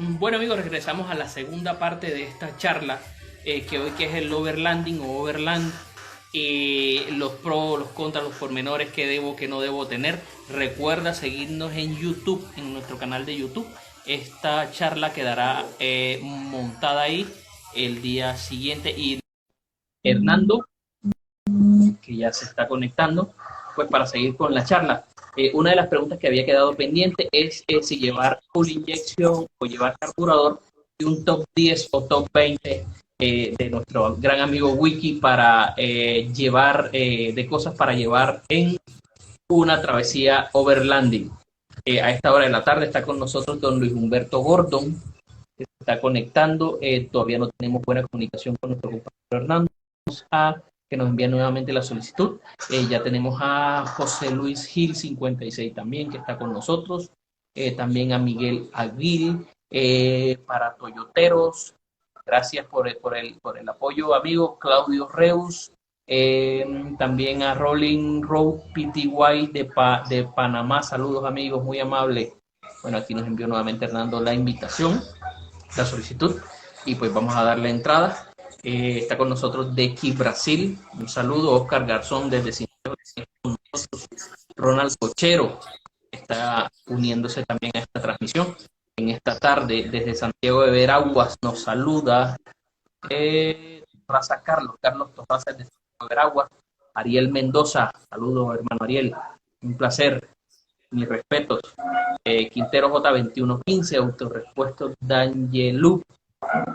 Bueno amigos, regresamos a la segunda parte de esta charla, que hoy que es el overlanding o overland, los pros, los contras, los pormenores que debo, que no debo tener. Recuerda seguirnos en YouTube, en nuestro canal de YouTube. Esta charla quedará montada ahí el día siguiente y Hernando, que ya se está conectando, pues para seguir con la charla. Una de las preguntas que había quedado pendiente es si llevar full inyección o llevar carburador, y un top 10 o top 20 de nuestro gran amigo Wiki para llevar de cosas para llevar en una travesía overlanding. A esta hora de la tarde está con nosotros don Luis Humberto Gordon, que se está conectando. Todavía no tenemos buena comunicación con nuestro compañero Hernando. A que nos envía nuevamente la solicitud. Ya tenemos a José Luis Gil 56 también, que está con nosotros. También a Miguel Aguil, para Toyoteros. Gracias por el apoyo, amigos. Claudio Reus. También a Rolling Road PTY de Panamá. Saludos, amigos, muy amable. Bueno, aquí nos envió nuevamente Hernando la invitación, la solicitud, y pues vamos a darle entrada. Está con nosotros Dequi Brasil, un saludo. Oscar Garzón desde Cineros, Ronald Cochero está uniéndose también a esta transmisión en esta tarde. Desde Santiago de Veraguas nos saluda Carlos Torraza desde Santiago de Veraguas. Ariel Mendoza, saludos hermano Ariel, un placer, mis respetos. Quintero J2115, Autorepuestos D'Angelu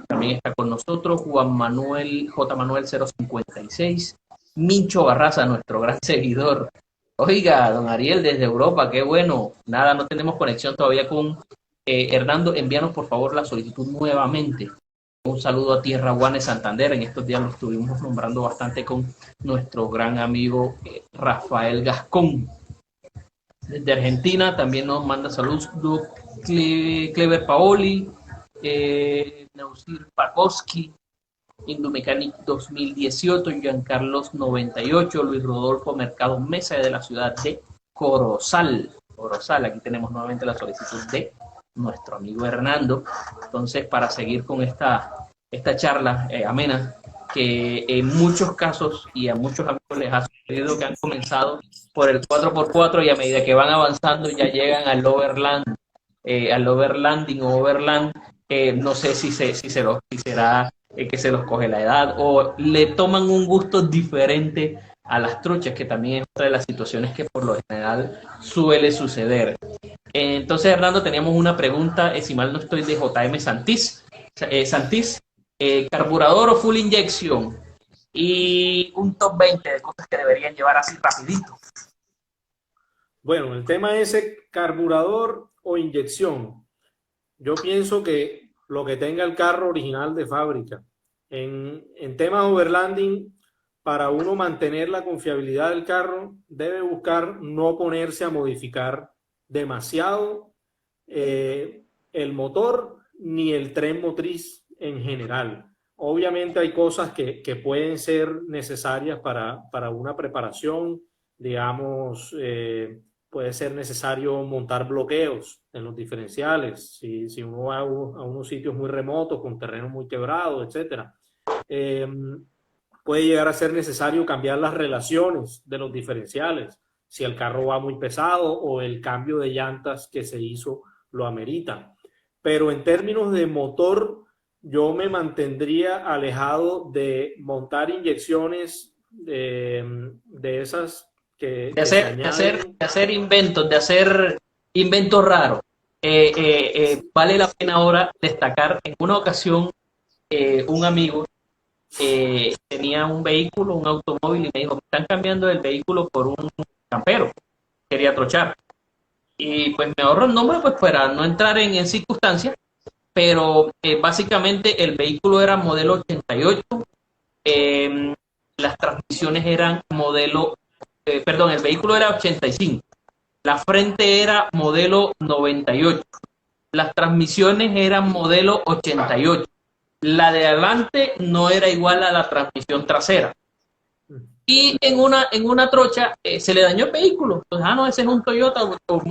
también está con nosotros. Juan Manuel J. Manuel 056. Mincho Barraza, nuestro gran seguidor. Oiga, don Ariel desde Europa, qué bueno. Nada, no tenemos conexión todavía con Hernando. Envíanos por favor la solicitud nuevamente. Un saludo a Tierra Guane Santander. En estos días lo estuvimos nombrando bastante con nuestro gran amigo Rafael Gascón. Desde Argentina también nos manda saludos Clever Paoli, Neusir Pakowski, Indomecanic 2018, Giancarlos 98, Luis Rodolfo Mercado Mesa de la ciudad de Corozal. Aquí tenemos nuevamente la solicitud de nuestro amigo Hernando. Entonces, para seguir con esta charla amena, que en muchos casos y a muchos amigos les ha sucedido que han comenzado por el 4x4 y a medida que van avanzando ya llegan al overlanding o overland. No sé si será que se los coge la edad o le toman un gusto diferente a las truchas, que también es otra de las situaciones que por lo general suele suceder. Entonces, Hernando, teníamos una pregunta, si mal no estoy, de JM Santis. Carburador o full inyección, y un top 20 de cosas que deberían llevar así rapidito. Bueno, el tema es carburador o inyección. Yo pienso que lo que tenga el carro original de fábrica. En temas overlanding, para uno mantener la confiabilidad del carro, debe buscar no ponerse a modificar demasiado el motor ni el tren motriz en general. Obviamente hay cosas que pueden ser necesarias para una preparación, digamos, puede ser necesario montar bloqueos en los diferenciales, si uno va a unos sitios muy remotos, con terreno muy quebrado, etc. Puede llegar a ser necesario cambiar las relaciones de los diferenciales, si el carro va muy pesado o el cambio de llantas que se hizo lo amerita. Pero en términos de motor, yo me mantendría alejado de montar inyecciones de esas de hacer inventos raros. Vale la pena ahora destacar, en una ocasión un amigo tenía un vehículo, un automóvil, y me dijo, me están cambiando el vehículo por un campero, quería trochar. Y pues me ahorro el nombre pues para no entrar en circunstancias, pero básicamente el vehículo era modelo 88, las transmisiones eran modelo el vehículo era 85, la frente era modelo 98, las transmisiones eran modelo 88, la de adelante no era igual a la transmisión trasera. Y en una trocha se le dañó el vehículo. Entonces, no, ese es un Toyota o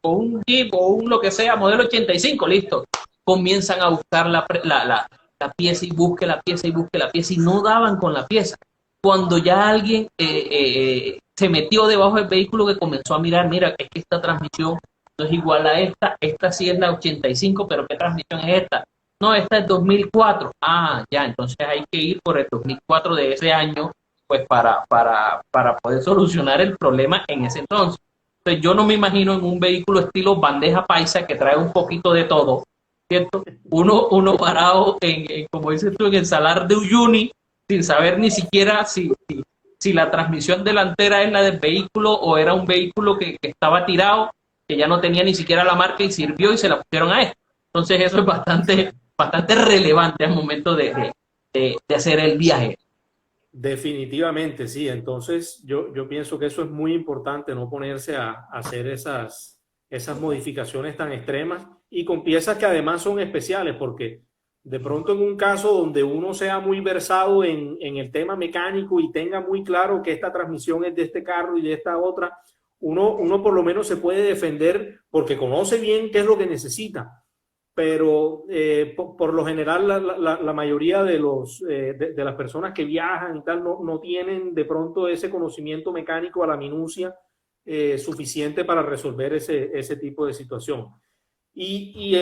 un Jeep o un lo que sea, modelo 85, listo. comienzan a buscar la pieza y busque la pieza y busque la pieza y no daban con la pieza. Cuando ya alguien se metió debajo del vehículo, que comenzó a mirar, mira, es que esta transmisión no es igual a esta sí es la 85, pero ¿qué transmisión es esta? No, esta es 2004. Ah, ya, entonces hay que ir por el 2004 de ese año, pues para poder solucionar el problema en ese entonces. Entonces yo no me imagino en un vehículo estilo bandeja paisa que trae un poquito de todo, ¿cierto? Uno parado, como dices tú, en el Salar de Uyuni, sin saber ni siquiera si la transmisión delantera es la del vehículo o era un vehículo que estaba tirado, que ya no tenía ni siquiera la marca y sirvió y se la pusieron a esto. Entonces eso es bastante relevante al momento de hacer el viaje. Definitivamente, sí. Entonces, yo pienso que eso es muy importante, no ponerse a hacer esas modificaciones tan extremas y con piezas que además son especiales, porque de pronto en un caso donde uno sea muy versado en el tema mecánico y tenga muy claro que esta transmisión es de este carro y de esta otra, uno por lo menos se puede defender porque conoce bien qué es lo que necesita. Pero por lo general la mayoría de las personas que viajan y tal no tienen de pronto ese conocimiento mecánico a la minucia suficiente para resolver ese tipo de situación. Y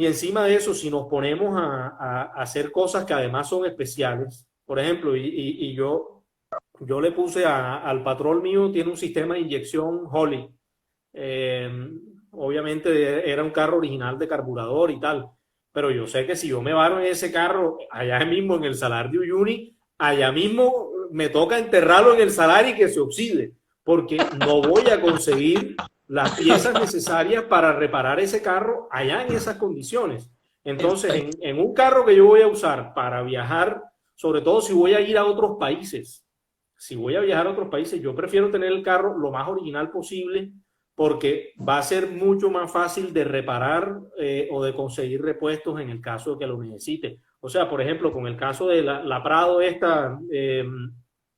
encima de eso, si nos ponemos a hacer cosas que además son especiales, por ejemplo, yo le puse al patrón mío, tiene un sistema de inyección Holley. Obviamente era un carro original de carburador y tal, pero yo sé que si yo me varo en ese carro allá mismo en el Salar de Uyuni, allá mismo me toca enterrarlo en el salar y que se oxide, porque no voy a conseguir las piezas necesarias para reparar ese carro allá en esas condiciones. Entonces, en un carro que yo voy a usar para viajar, sobre todo si voy a ir a otros países, yo prefiero tener el carro lo más original posible, porque va a ser mucho más fácil de reparar o de conseguir repuestos en el caso de que lo necesite. O sea, por ejemplo, con el caso de la Prado esta,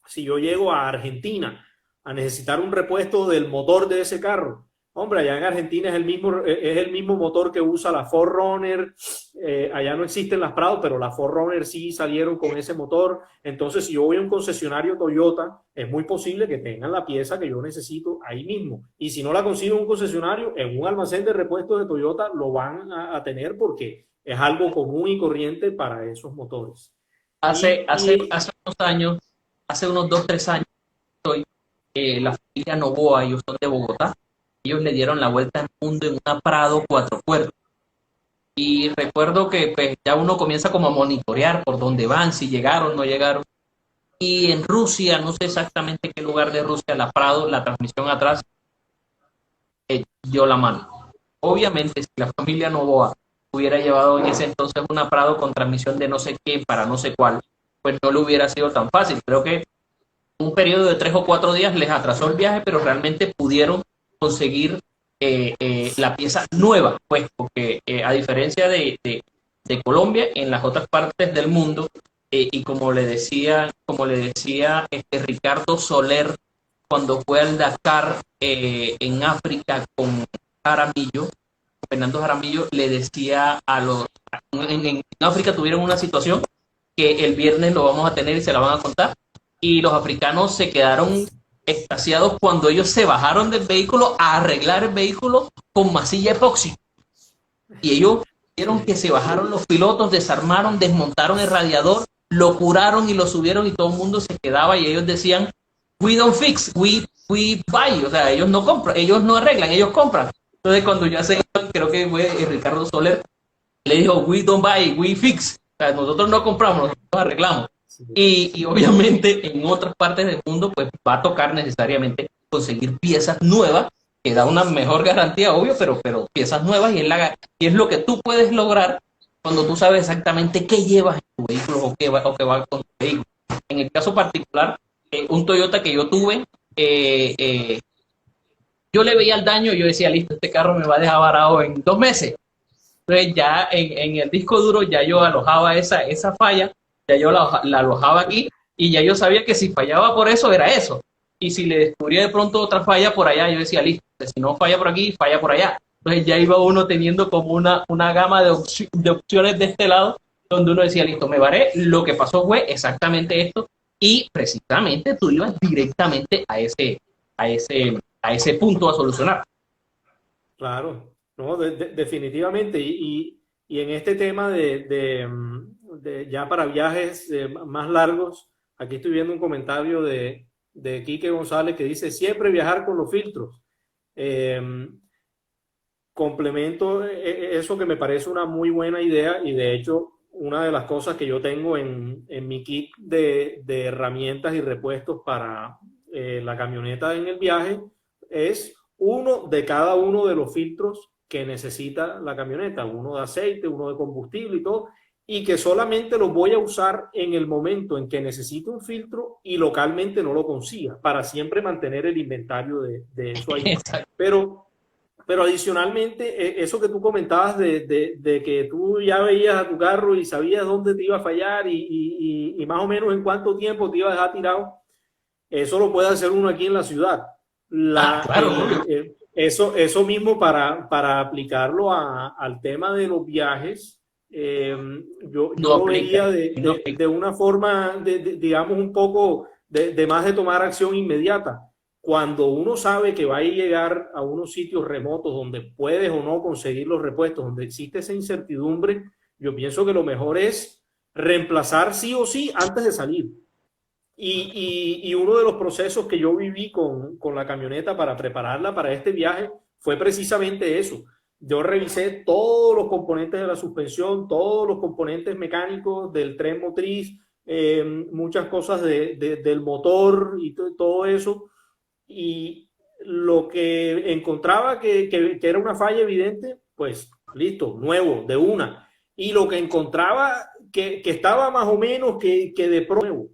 si yo llego a Argentina a necesitar un repuesto del motor de ese carro, hombre, allá en Argentina es el mismo motor que usa la 4Runner, allá no existen las Prado, pero las 4Runner sí salieron con ese motor. Entonces, si yo voy a un concesionario Toyota, es muy posible que tengan la pieza que yo necesito ahí mismo. Y si no la consigo en un concesionario, en un almacén de repuestos de Toyota lo van a tener porque es algo común y corriente para esos motores. Hace unos años, hace unos 2-3 años, la familia Novoa, ellos son de Bogotá. Ellos le dieron la vuelta al mundo en una Prado 4 puertas. Y recuerdo que pues, ya uno comienza como a monitorear por dónde van, si llegaron, no llegaron. Y en Rusia, no sé exactamente qué lugar de Rusia, la Prado, la transmisión atrás, dio la mano. Obviamente, si la familia Novoa hubiera llevado en ese entonces una Prado con transmisión de no sé qué para no sé cuál, pues no le hubiera sido tan fácil. Creo que un periodo de 3 o 4 días les atrasó el viaje, pero realmente pudieron conseguir la pieza nueva, pues, porque a diferencia de Colombia, en las otras partes del mundo, y como le decía Ricardo Soler cuando fue al Dakar en África con Jaramillo, Fernando Jaramillo le decía en África tuvieron una situación que el viernes lo vamos a tener y se la van a contar, y los africanos se quedaron extasiados cuando ellos se bajaron del vehículo a arreglar el vehículo con masilla epoxi. Y ellos vieron que se bajaron los pilotos, desarmaron, desmontaron el radiador, lo curaron y lo subieron y todo el mundo se quedaba y ellos decían, we don't fix, we buy. O sea, ellos no compran, ellos no arreglan, ellos compran. Entonces cuando yo creo que fue Ricardo Soler, le dijo, we don't buy, we fix. O sea, nosotros no compramos, nosotros arreglamos. Y obviamente en otras partes del mundo pues va a tocar necesariamente conseguir piezas nuevas que da una mejor garantía, obvio, pero piezas nuevas y es lo que tú puedes lograr cuando tú sabes exactamente qué llevas en tu vehículo o qué va con tu vehículo. En el caso particular, un Toyota que yo tuve, yo le veía el daño y yo decía, listo, este carro me va a dejar varado en 2 meses. Entonces ya en el disco duro ya yo alojaba esa falla, ya yo la alojaba aquí y ya yo sabía que si fallaba por eso, era eso. Y si le descubría de pronto otra falla por allá, yo decía, listo, si no falla por aquí, falla por allá. Entonces ya iba uno teniendo como una gama de opciones de este lado, donde uno decía, listo, me varé, lo que pasó fue exactamente esto, y precisamente tú ibas directamente a ese punto a solucionar. Claro, no, definitivamente. Y en este tema de ya para viajes más largos, aquí estoy viendo un comentario de Quique González que dice, siempre viajar con los filtros. Eh, Complemento eso que me parece una muy buena idea y de hecho una de las cosas que yo tengo en mi kit de herramientas y repuestos para la camioneta en el viaje es uno de cada uno de los filtros que necesita la camioneta, uno de aceite, uno de combustible y todo, y que solamente lo voy a usar en el momento en que necesito un filtro y localmente no lo consiga, para siempre mantener el inventario de eso ahí. Pero adicionalmente, eso que tú comentabas de que tú ya veías a tu carro y sabías dónde te iba a fallar y más o menos en cuánto tiempo te iba a dejar tirado, eso lo puede hacer uno aquí en la ciudad. Claro. Eso mismo para aplicarlo al tema de los viajes, yo No lo aplica, veía no aplica. de una forma, digamos, un poco de más de tomar acción inmediata. Cuando uno sabe que va a llegar a unos sitios remotos donde puedes o no conseguir los repuestos, donde existe esa incertidumbre, yo pienso que lo mejor es reemplazar sí o sí antes de salir. Y uno de los procesos que yo viví con la camioneta para prepararla para este viaje fue precisamente eso. Yo revisé todos los componentes de la suspensión, todos los componentes mecánicos del tren motriz, muchas cosas del motor y todo eso. Y lo que encontraba que era una falla evidente, pues listo, nuevo, de una. Y lo que encontraba que estaba más o menos que de nuevo.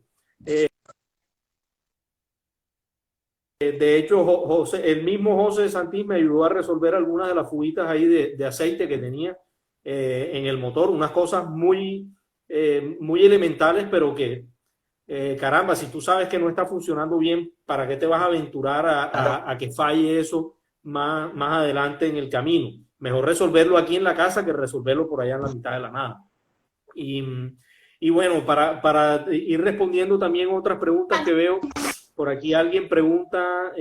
De hecho, José, el mismo José Santís me ayudó a resolver algunas de las fuguitas ahí de aceite que tenía en el motor, unas cosas muy elementales, pero que, caramba, si tú sabes que no está funcionando bien, ¿para qué te vas a aventurar a que falle eso más adelante en el camino? Mejor resolverlo aquí en la casa que resolverlo por allá en la mitad de la nada. Y, y bueno, para ir respondiendo también otras preguntas que veo, por aquí alguien pregunta,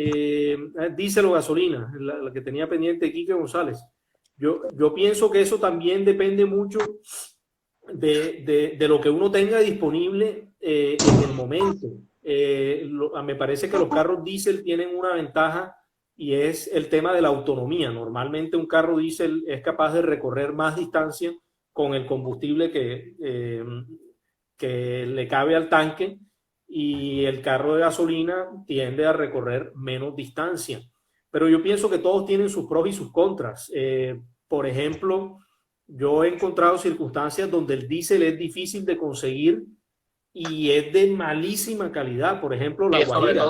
diésel o gasolina, la que tenía pendiente Quique González. Yo pienso que eso también depende mucho de lo que uno tenga disponible en el momento. Me parece que los carros diésel tienen una ventaja y es el tema de la autonomía. Normalmente un carro diésel es capaz de recorrer más distancia con el combustible que le cabe al tanque y el carro de gasolina tiende a recorrer menos distancia. Pero yo pienso que todos tienen sus pros y sus contras. Por ejemplo, yo he encontrado circunstancias donde el diésel es difícil de conseguir y es de malísima calidad. Por ejemplo, la Guajira.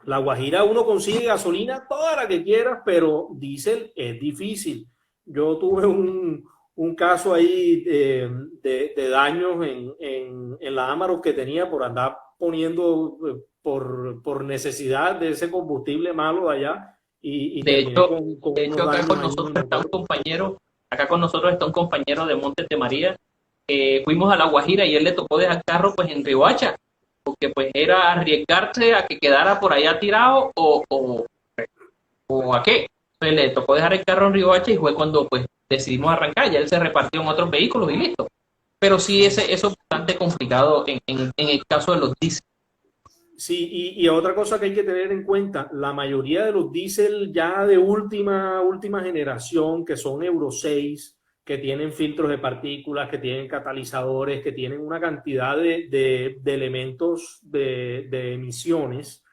La Guajira uno consigue gasolina toda la que quieras, pero diésel es difícil. Yo tuve un caso ahí de daños en la Amarok que tenía por andar poniendo por necesidad de ese combustible malo de allá y De terminé hecho, con de unos hecho daños ahí en el motor. acá con nosotros está un compañero de Montes de María. Fuimos a La Guajira y él le tocó dejar carro pues en Riohacha, porque pues era arriesgarse a que quedara por allá tirado o a qué. Entonces le tocó dejar el carro en Riohacha y fue cuando pues decidimos arrancar. Ya él se repartió en otros vehículos y listo. Pero sí, eso es bastante complicado en el caso de los diésel. Sí, y otra cosa que hay que tener en cuenta, la mayoría de los diésel ya de última generación, que son Euro 6, que tienen filtros de partículas, que tienen catalizadores, que tienen una cantidad de elementos de emisiones,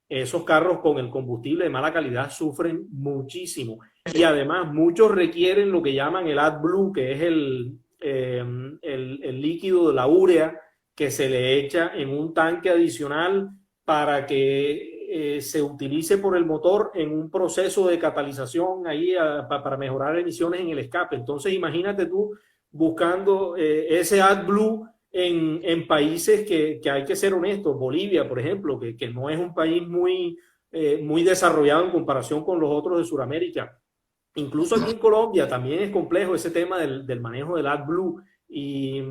esos carros con el combustible de mala calidad sufren muchísimo. Y además muchos requieren lo que llaman el AdBlue, que es el líquido de la urea que se le echa en un tanque adicional para que se utilice por el motor en un proceso de catalización ahí para mejorar emisiones en el escape. Entonces imagínate tú buscando ese AdBlue en países que hay que ser honestos, Bolivia, por ejemplo, que no es un país muy desarrollado en comparación con los otros de Sudamérica. Incluso aquí en Colombia también es complejo ese tema del manejo del AdBlue y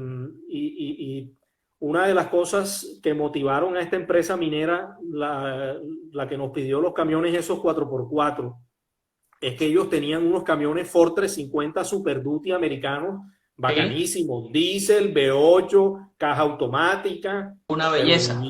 una de las cosas que motivaron a esta empresa minera, la que nos pidió los camiones esos 4x4, es que ellos tenían unos camiones Ford 350 Super Duty americanos, bacanísimos, diésel, V8, caja automática. Una belleza.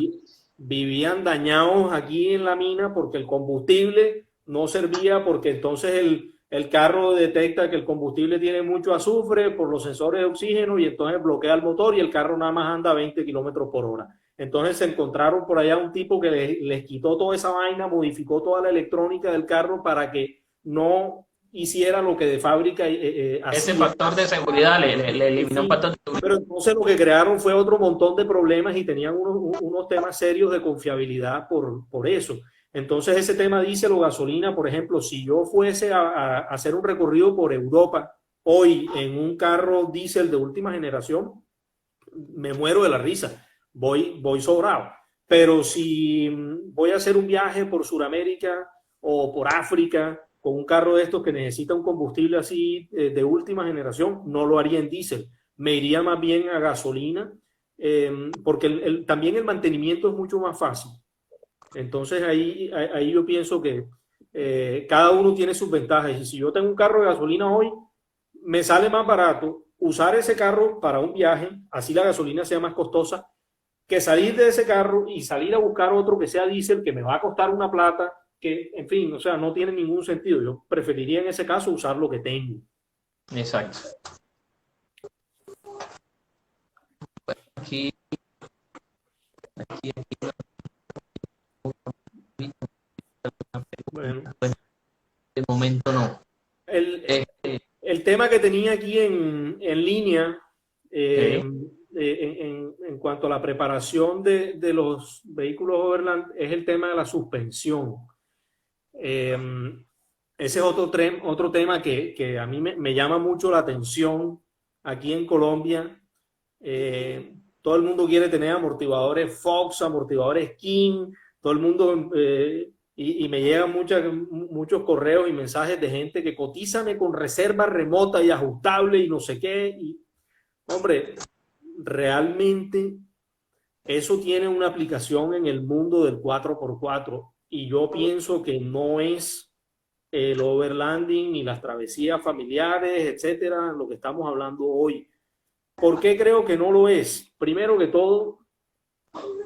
Vivían dañados aquí en la mina porque el combustible no servía, porque entonces el carro detecta que el combustible tiene mucho azufre por los sensores de oxígeno y entonces bloquea el motor y el carro nada más anda a 20 kilómetros por hora. Entonces se encontraron por allá un tipo que les quitó toda esa vaina, modificó toda la electrónica del carro para que no hiciera lo que de fábrica hacía. Ese factor de seguridad le eliminó un factor de seguridad. Pero entonces lo que crearon fue otro montón de problemas y tenían unos temas serios de confiabilidad por eso. Entonces ese tema diésel o gasolina, por ejemplo, si yo fuese a hacer un recorrido por Europa hoy en un carro diésel de última generación, me muero de la risa, voy sobrado. Pero si voy a hacer un viaje por Sudamérica o por África con un carro de estos que necesita un combustible así de última generación, no lo haría en diésel, me iría más bien a gasolina, porque también el mantenimiento es mucho más fácil. Entonces ahí yo pienso que cada uno tiene sus ventajas y si yo tengo un carro de gasolina hoy, me sale más barato usar ese carro para un viaje, así la gasolina sea más costosa, que salir de ese carro y salir a buscar otro que sea diésel, que me va a costar una plata, que, en fin, o sea, no tiene ningún sentido. Yo preferiría en ese caso usar lo que tengo. Exacto. Aquí. Bueno. De momento no. El tema que tenía aquí en línea, en cuanto a la preparación de los vehículos Overland, es el tema de la suspensión. Ese es otro tema que a mí me llama mucho la atención aquí en Colombia. Todo el mundo quiere tener amortiguadores Fox, amortiguadores King, todo el mundo, y me llegan muchos correos y mensajes de gente que cotízame con reserva remota y ajustable y no sé qué. Y, hombre, realmente eso tiene una aplicación en el mundo del 4x4 y yo pienso que no es el overlanding ni las travesías familiares, etcétera, lo que estamos hablando hoy. ¿Por qué creo que no lo es? Primero que todo,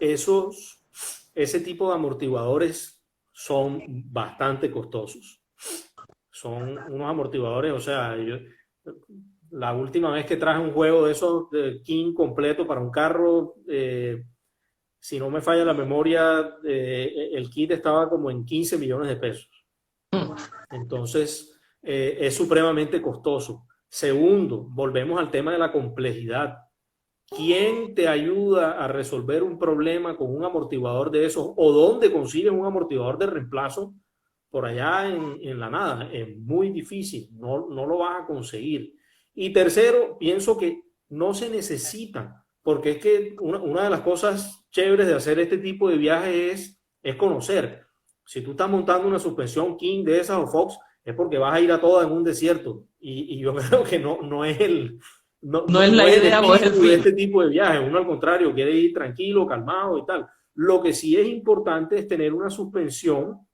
ese tipo de amortiguadores son bastante costosos. Son unos amortiguadores, o sea, la última vez que traje un juego de esos de King completo para un carro, si no me falla la memoria, el kit estaba como en 15 millones de pesos. Entonces, es supremamente costoso. Segundo, volvemos al tema de la complejidad. ¿Quién te ayuda a resolver un problema con un amortiguador de esos? ¿O dónde consigues un amortiguador de reemplazo? Por allá en la nada. Es muy difícil, no lo vas a conseguir. Y tercero, pienso que no se necesitan, porque es que una de las cosas chéveres de hacer este tipo de viajes es conocer. Si tú estás montando una suspensión King de esas o Fox, es porque vas a ir a todas en un desierto. Y yo creo que no es la idea de este tipo de viajes. Uno al contrario, quiere ir tranquilo, calmado y tal. Lo que sí es importante es tener una suspensión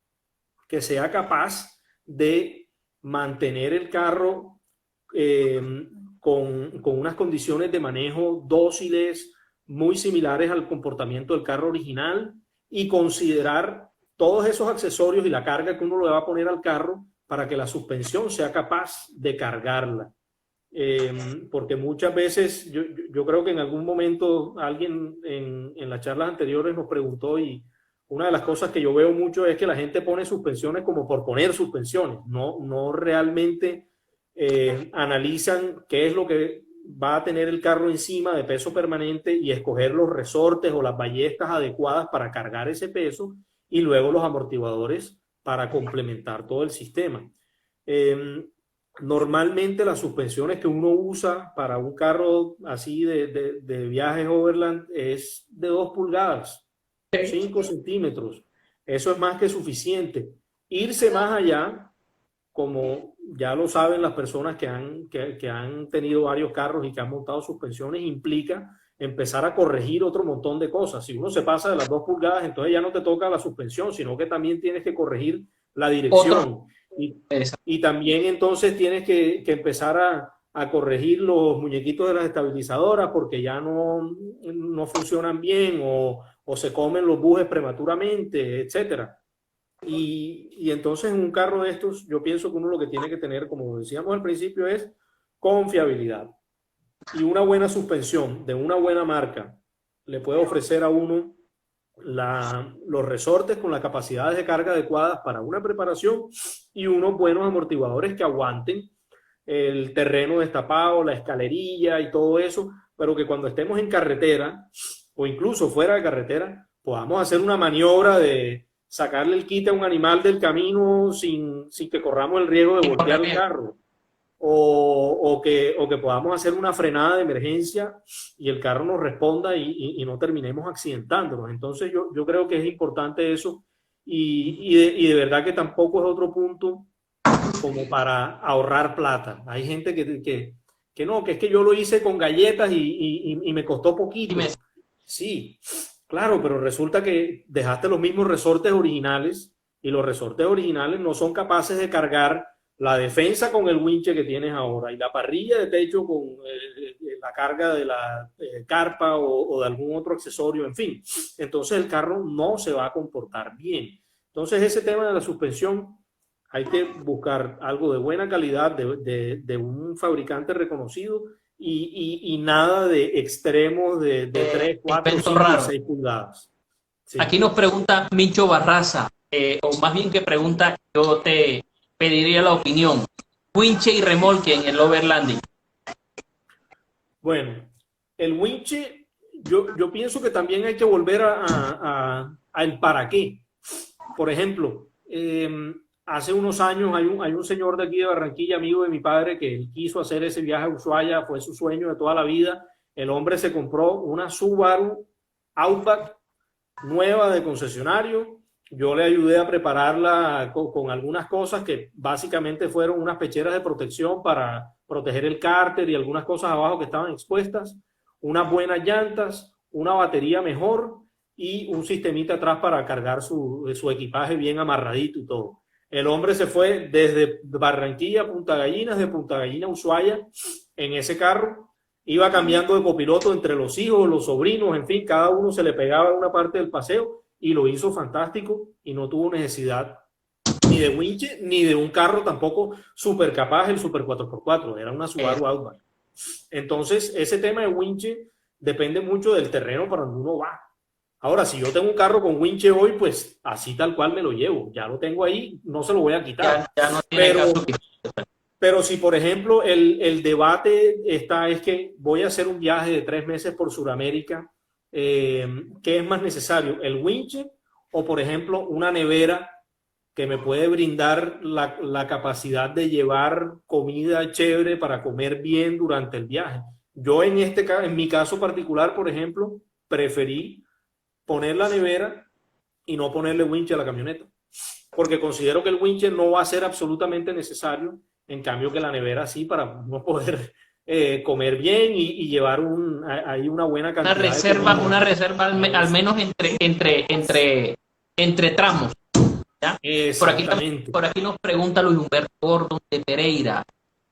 que sea capaz de mantener el carro con unas condiciones de manejo dóciles, muy similares al comportamiento del carro original y considerar todos esos accesorios y la carga que uno le va a poner al carro para que la suspensión sea capaz de cargarla. Porque muchas veces, yo creo que en algún momento alguien en las charlas anteriores nos preguntó y una de las cosas que yo veo mucho es que la gente pone suspensiones como por poner suspensiones, no realmente analizan qué es lo que va a tener el carro encima de peso permanente y escoger los resortes o las ballestas adecuadas para cargar ese peso y luego los amortiguadores para complementar todo el sistema. Normalmente las suspensiones que uno usa para un carro así de viajes overland es de 2 pulgadas, 5 centímetros. eso es más que suficiente. Irse más allá, como ya lo saben las personas que han tenido varios carros y que han montado suspensiones, implica empezar a corregir otro montón de cosas. Si uno se pasa de las 2 pulgadas, entonces ya no te toca la suspensión, sino que también tienes que corregir la dirección. Y también entonces tienes que empezar a corregir los muñequitos de las estabilizadoras porque ya no funcionan bien o se comen los bujes prematuramente, etcétera. Y entonces en un carro de estos, yo pienso que uno lo que tiene que tener, como decíamos al principio, es confiabilidad. Y una buena suspensión de una buena marca le puede ofrecer a uno los resortes con las capacidades de carga adecuadas para una preparación y unos buenos amortiguadores que aguanten el terreno destapado, la escalerilla y todo eso, pero que cuando estemos en carretera o incluso fuera de carretera podamos hacer una maniobra de sacarle el quite a un animal del camino sin que corramos el riesgo de voltear el carro. O que podamos hacer una frenada de emergencia y el carro nos responda y no terminemos accidentándonos. Entonces yo creo que es importante eso y de verdad que tampoco es otro punto como para ahorrar plata. Hay gente que no, que es que yo lo hice con galletas y me costó poquito. Sí, claro, pero resulta que dejaste los mismos resortes originales y los resortes originales no son capaces de cargar la defensa con el winche que tienes ahora y la parrilla de techo con la carga de la carpa o de algún otro accesorio, en fin. Entonces el carro no se va a comportar bien. Entonces ese tema de la suspensión hay que buscar algo de buena calidad de un fabricante reconocido y nada de extremos de 3, 4, 5, 6 pulgadas. Sí. Aquí nos pregunta Micho Barraza, o más bien que pregunta, yo te pediría la opinión. Winche y remolque en el overlanding. Bueno, el winche, yo pienso que también hay que volver a el para qué. Por ejemplo, hace unos años hay un señor de aquí de Barranquilla, amigo de mi padre, que él quiso hacer ese viaje a Ushuaia, fue su sueño de toda la vida. El hombre se compró una Subaru Outback nueva de concesionario. Yo le ayudé a prepararla con algunas cosas que básicamente fueron unas pecheras de protección para proteger el cárter y algunas cosas abajo que estaban expuestas, unas buenas llantas, una batería mejor y un sistemita atrás para cargar su equipaje bien amarradito y todo. El hombre se fue desde Barranquilla a Punta Gallinas, de Punta Gallinas a Ushuaia en ese carro. Iba cambiando de copiloto entre los hijos, los sobrinos, en fin, cada uno se le pegaba una parte del paseo y lo hizo fantástico y no tuvo necesidad ni de winche ni de un carro tampoco súper capaz, el Super 4x4, era una Subaru Outback. Entonces, ese tema de winche depende mucho del terreno para donde uno va. Ahora, si yo tengo un carro con winche hoy, pues así tal cual me lo llevo. Ya lo tengo ahí, no se lo voy a quitar. Ya no tiene caso. Pero si, por ejemplo, el debate es que voy a hacer un viaje de 3 meses por Sudamérica, ¿qué es más necesario? ¿El winche o, por ejemplo, una nevera que me puede brindar la capacidad de llevar comida chévere para comer bien durante el viaje? Yo en mi caso particular, por ejemplo, preferí poner la nevera y no ponerle winche a la camioneta, porque considero que el winche no va a ser absolutamente necesario, en cambio que la nevera sí, para no poder comer bien y llevar ahí una buena cantidad una reserva al menos entre tramos, ¿ya? Por aquí nos pregunta Luis Humberto Gordon de Pereira,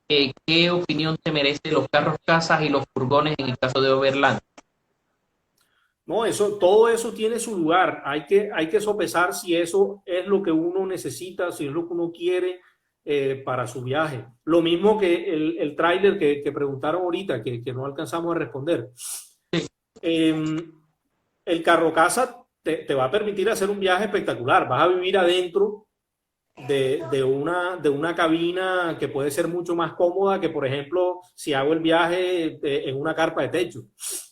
¿qué opinión te merece los carros casas y los furgones en el caso de Overland? No, todo eso tiene su lugar. Hay que sopesar si eso es lo que uno necesita, si es lo que uno quiere para su viaje. Lo mismo que el tráiler que preguntaron ahorita, que no alcanzamos a responder. Sí. El carro casa te va a permitir hacer un viaje espectacular. Vas a vivir adentro de una cabina que puede ser mucho más cómoda que, por ejemplo, si hago el viaje en una carpa de techo.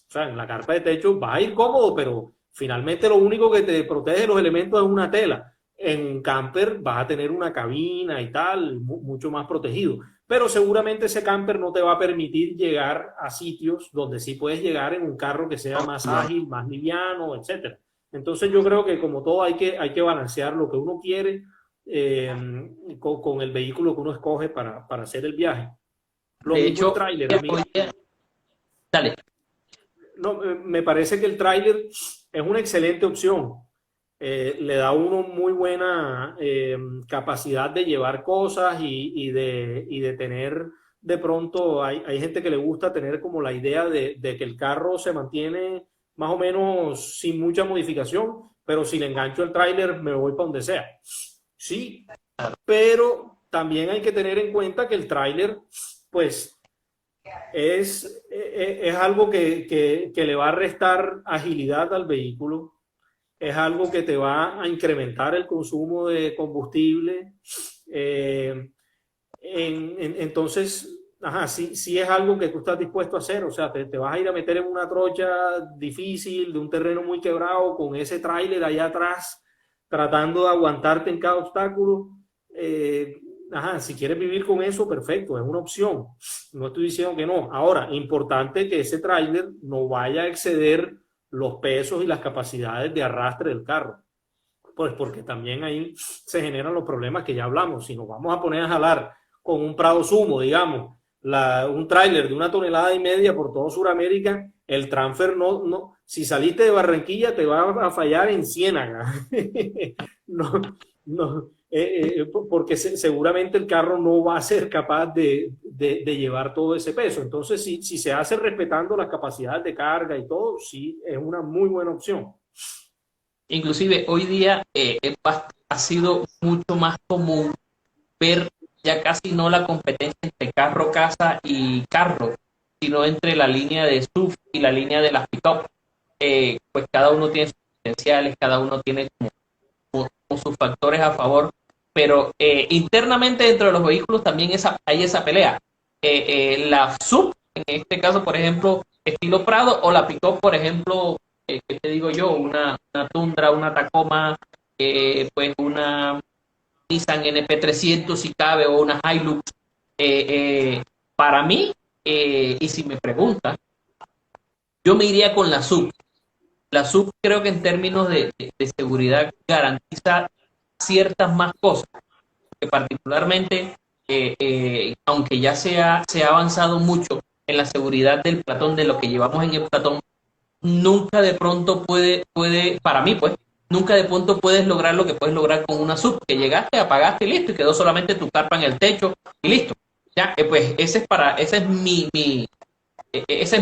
O sea, en la carpa de techo vas a ir cómodo, pero finalmente lo único que te protege de los elementos es una tela. En un camper vas a tener una cabina y tal, mucho más protegido. Pero seguramente ese camper no te va a permitir llegar a sitios donde sí puedes llegar en un carro que sea más ágil, más liviano, etc. Entonces yo creo que como todo hay que balancear lo que uno quiere con el vehículo que uno escoge para hacer el viaje. Lo De mismo el hecho, tráiler. A mí dale. no, me parece que el tráiler es una excelente opción. Le da a uno muy buena capacidad de llevar cosas y de tener, de pronto, hay gente que le gusta tener como la idea de que el carro se mantiene más o menos sin mucha modificación, pero si le engancho el tráiler me voy para donde sea. Sí, pero también hay que tener en cuenta que el tráiler, pues, es algo que le va a restar agilidad al vehículo, es algo que te va a incrementar el consumo de combustible. eh, entonces, ajá, sí es algo que tú estás dispuesto a hacer, o sea, te vas a ir a meter en una trocha difícil, de un terreno muy quebrado, con ese tráiler allá atrás, tratando de aguantarte en cada obstáculo. Ajá, si quieres vivir con eso, perfecto, es una opción. No estoy diciendo que no. Ahora, importante que ese tráiler no vaya a exceder los pesos y las capacidades de arrastre del carro. Pues porque también ahí se generan los problemas que ya hablamos. Si nos vamos a poner a jalar con un Prado Sumo, digamos, un tráiler de 1,5 toneladas por todo Sudamérica, el transfer si saliste de Barranquilla te va a fallar en Ciénaga. No, no, porque seguramente el carro no va a ser capaz de llevar todo ese peso. Entonces, si se hace respetando las capacidades de carga y todo, sí es una muy buena opción. Inclusive hoy día ha sido mucho más común ver ya casi no la competencia entre carro, casa y carro, sino entre la línea de SUV y la línea de las pick-up. Pues cada uno tiene sus potenciales, cada uno tiene como sus factores a favor, pero internamente dentro de los vehículos también hay esa pelea. La SUV, en este caso, por ejemplo, estilo Prado, o la pick-up, por ejemplo, ¿qué te digo yo? Una Tundra, una Tacoma, pues una Nissan NP300 si cabe, o una Hilux. Eh, eh, para mí, y si me preguntan, yo me iría con la SUV. La SUV creo que en términos de seguridad garantiza ciertas más cosas, que particularmente, aunque ya se ha avanzado mucho en la seguridad del platón, de lo que llevamos en el platón, nunca de pronto para mí pues, nunca de pronto puedes lograr lo que puedes lograr con una sub, que llegaste, apagaste y listo, y quedó solamente tu carpa en el techo y listo. Ya, pues esa es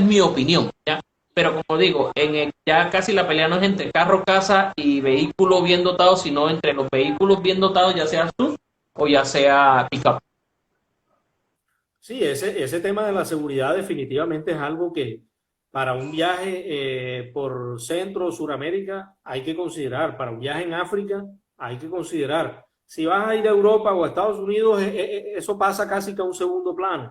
mi opinión, ya. Pero como digo, ya casi la pelea no es entre carro, casa y vehículo bien dotado, sino entre los vehículos bien dotados, ya sea sub o ya sea pickup. Sí, ese tema de la seguridad definitivamente es algo que para un viaje por Centro o Suramérica hay que considerar. Para un viaje en África hay que considerar. Si vas a ir a Europa o a Estados Unidos, eso pasa casi que a un segundo plano,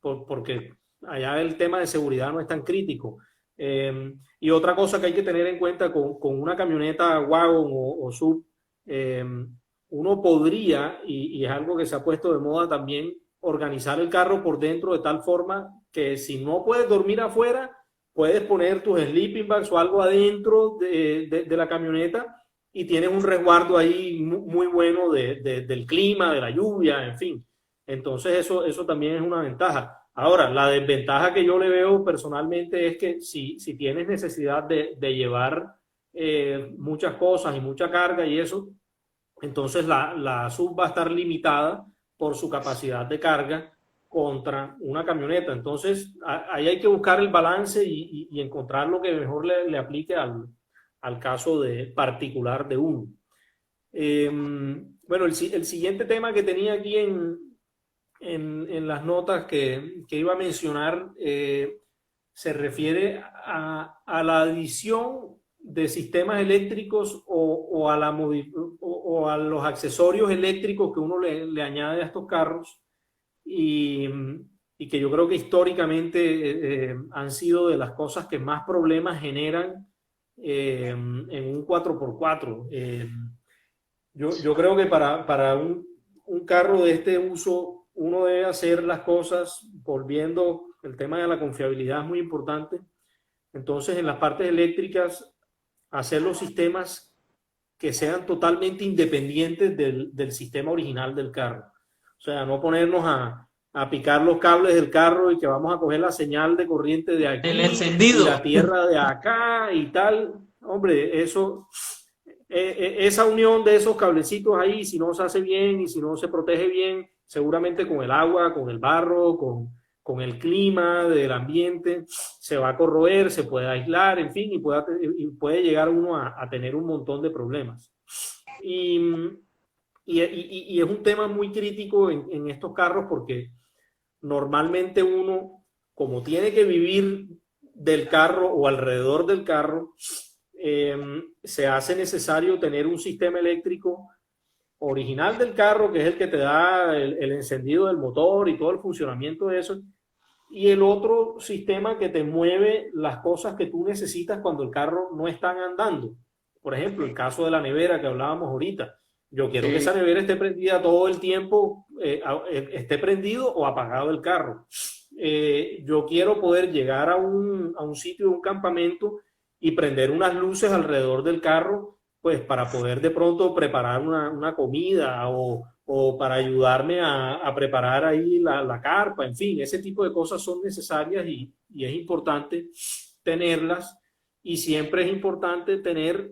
porque allá el tema de seguridad no es tan crítico. Y otra cosa que hay que tener en cuenta con una camioneta wagon o sub, eh, uno podría, y es algo que se ha puesto de moda también, organizar el carro por dentro de tal forma que si no puedes dormir afuera, puedes poner tus sleeping bags o algo adentro de la camioneta y tienes un resguardo ahí muy bueno del clima, de la lluvia, en fin. Entonces eso también es una ventaja. Ahora, la desventaja que yo le veo personalmente es que si tienes necesidad de llevar muchas cosas y mucha carga y eso, entonces la SUV va a estar limitada por su capacidad de carga contra una camioneta. Entonces, ahí hay que buscar el balance y encontrar lo que mejor le aplique al caso particular de uno. Bueno, el siguiente tema que tenía aquí en las notas que iba a mencionar se refiere a la adición de sistemas eléctricos o a los accesorios eléctricos que uno le añade a estos carros y, y que yo creo que históricamente han sido de las cosas que más problemas generan en un 4x4. Yo creo que para un carro de este uso uno debe hacer las cosas volviendo, el tema de la confiabilidad es muy importante. Entonces, en las partes eléctricas hacer los sistemas que sean totalmente independientes del sistema original del carro. O sea, no ponernos a picar los cables del carro y que vamos a coger la señal de corriente de aquí, El encendido. y la tierra de acá y tal. Hombre, eso, esa unión de esos cablecitos ahí, si no se hace bien y si no se protege bien, seguramente con el agua, con el barro, con el clima del ambiente, se va a corroer, se puede aislar, en fin, y puede llegar uno a tener un montón de problemas. Y es un tema muy crítico en estos carros porque normalmente uno, como tiene que vivir del carro o alrededor del carro, se hace necesario tener un sistema eléctrico original del carro, que es el que te da el encendido del motor y todo el funcionamiento de eso, y el otro sistema que te mueve las cosas que tú necesitas cuando el carro no está andando. Por ejemplo, el caso de la nevera que hablábamos ahorita. Yo quiero que esa nevera esté prendida todo el tiempo, esté prendido o apagado el carro. Yo quiero poder llegar a un sitio, un campamento, y prender unas luces alrededor del carro, pues para poder de pronto preparar una comida o para ayudarme a preparar ahí la carpa, en fin, ese tipo de cosas son necesarias y es importante tenerlas, y siempre es importante tener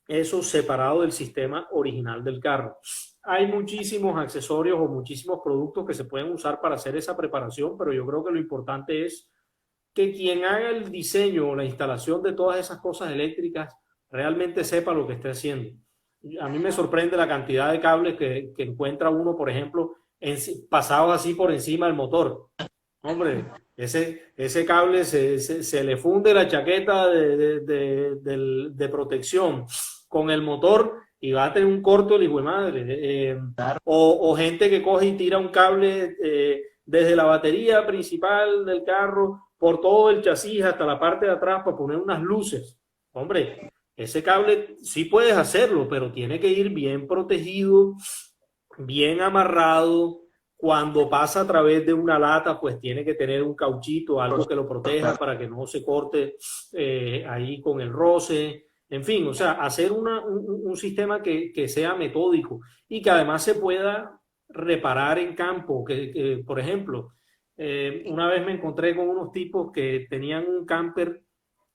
eso separado del sistema original del carro. Hay muchísimos accesorios o muchísimos productos que se pueden usar para hacer esa preparación, pero yo creo que lo importante es que quien haga el diseño o la instalación de todas esas cosas eléctricas realmente sepa lo que esté haciendo. A mí me sorprende la cantidad de cables que encuentra uno, por ejemplo, pasados así por encima del motor. Hombre, ese cable se le funde la chaqueta de protección con el motor y va a tener un corto el hijo de madre. O gente que coge y tira un cable desde la batería principal del carro por todo el chasis hasta la parte de atrás para poner unas luces. Hombre, ese cable sí puedes hacerlo, pero tiene que ir bien protegido, bien amarrado. Cuando pasa a través de una lata, pues tiene que tener un cauchito, algo que lo proteja para que no se corte ahí con el roce. En fin, o sea, hacer un sistema que sea metódico y que además se pueda reparar en campo. Por ejemplo, una vez me encontré con unos tipos que tenían un camper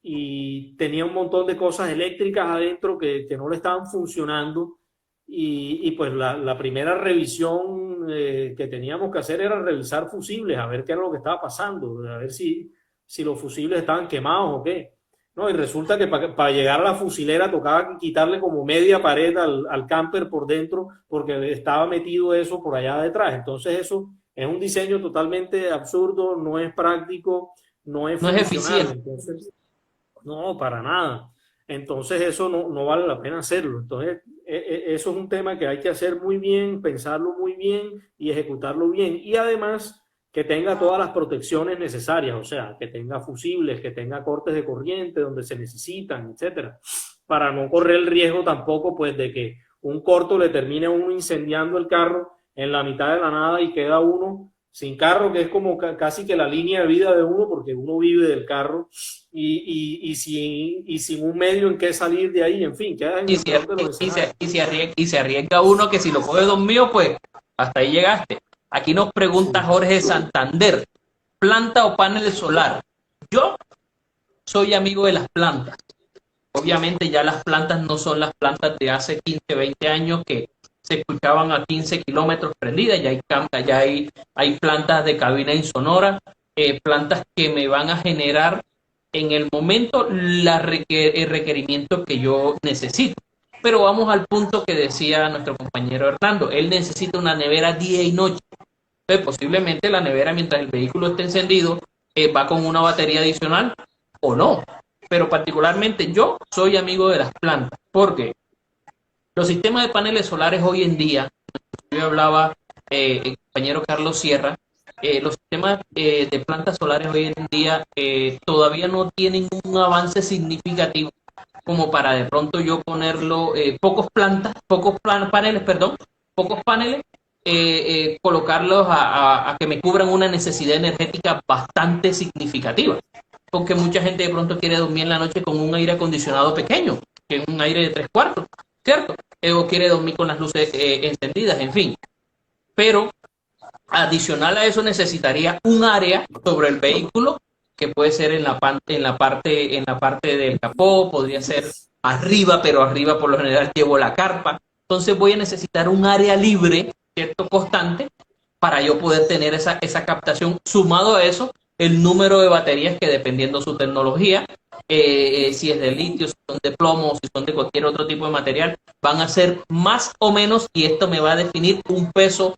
y tenía un montón de cosas eléctricas adentro que no le estaban funcionando, y pues la primera revisión que teníamos que hacer era revisar fusibles, a ver qué era lo que estaba pasando, a ver si los fusibles estaban quemados o qué. No, y resulta que para llegar a la fusilera tocaba quitarle como media pared al camper por dentro porque estaba metido eso por allá detrás. Entonces eso es un diseño totalmente absurdo, no es práctico, no es eficiente. Entonces, no, para nada. Entonces eso no vale la pena hacerlo. Entonces eso es un tema que hay que hacer muy bien, pensarlo muy bien y ejecutarlo bien. Y además que tenga todas las protecciones necesarias, o sea, que tenga fusibles, que tenga cortes de corriente donde se necesitan, etcétera, para no correr el riesgo tampoco, pues, de que un corto le termine a uno incendiando el carro en la mitad de la nada y queda uno sin carro, que es como casi que la línea de vida de uno, porque uno vive del carro y sin un medio en qué salir de ahí, en fin, queda en el peor de los escenarios. Y se arriesga uno que si lo coge dormido, pues hasta ahí llegaste. Aquí nos pregunta Jorge Santander, ¿planta o panel solar? Yo soy amigo de las plantas. Obviamente ya las plantas no son las plantas de hace 15, 20 años que se escuchaban a 15 kilómetros prendidas, ya hay plantas de cabina insonora, plantas que me van a generar en el momento el requerimiento que yo necesito. Pero vamos al punto que decía nuestro compañero Hernando, él necesita una nevera día y noche. Entonces, posiblemente la nevera, mientras el vehículo esté encendido, va con una batería adicional o no. Pero particularmente yo soy amigo de las plantas, porque los sistemas de paneles solares hoy en día, yo hablaba el compañero Carlos Sierra, los sistemas de plantas solares hoy en día todavía no tienen un avance significativo como para de pronto yo ponerlo, pocos paneles, colocarlos a que me cubran una necesidad energética bastante significativa. Porque mucha gente de pronto quiere dormir en la noche con un aire acondicionado pequeño. que un aire de 3/4, ¿cierto? O quiere dormir con las luces encendidas, en fin. Pero adicional a eso necesitaría un área sobre el vehículo que puede ser en la parte del capó, podría ser arriba, pero arriba por lo general llevo la carpa. Entonces voy a necesitar un área libre, cierto, constante, para yo poder tener esa captación. Sumado a eso, el número de baterías que dependiendo su tecnología, si es de litio, si son de plomo, si son de cualquier otro tipo de material, van a ser más o menos, y esto me va a definir un peso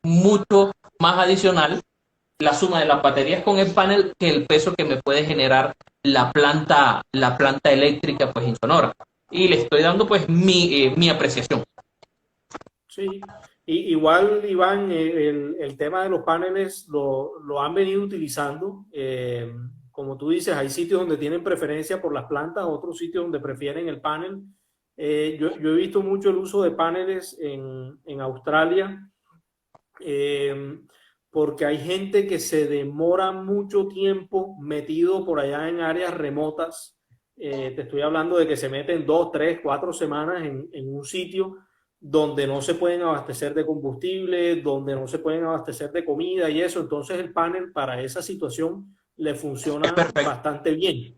mucho más adicional, la suma de las baterías con el panel, que el peso que me puede generar la planta eléctrica pues insonora. Y le estoy dando pues mi apreciación. Sí, igual, Iván, el tema de los paneles lo han venido utilizando. Como tú dices, hay sitios donde tienen preferencia por las plantas, otros sitios donde prefieren el panel. Yo he visto mucho el uso de paneles en Australia, porque hay gente que se demora mucho tiempo metido por allá en áreas remotas. Te estoy hablando de que se meten 2, 3, 4 semanas en un sitio donde no se pueden abastecer de combustible, donde no se pueden abastecer de comida y eso. Entonces el panel para esa situación le funciona bastante bien.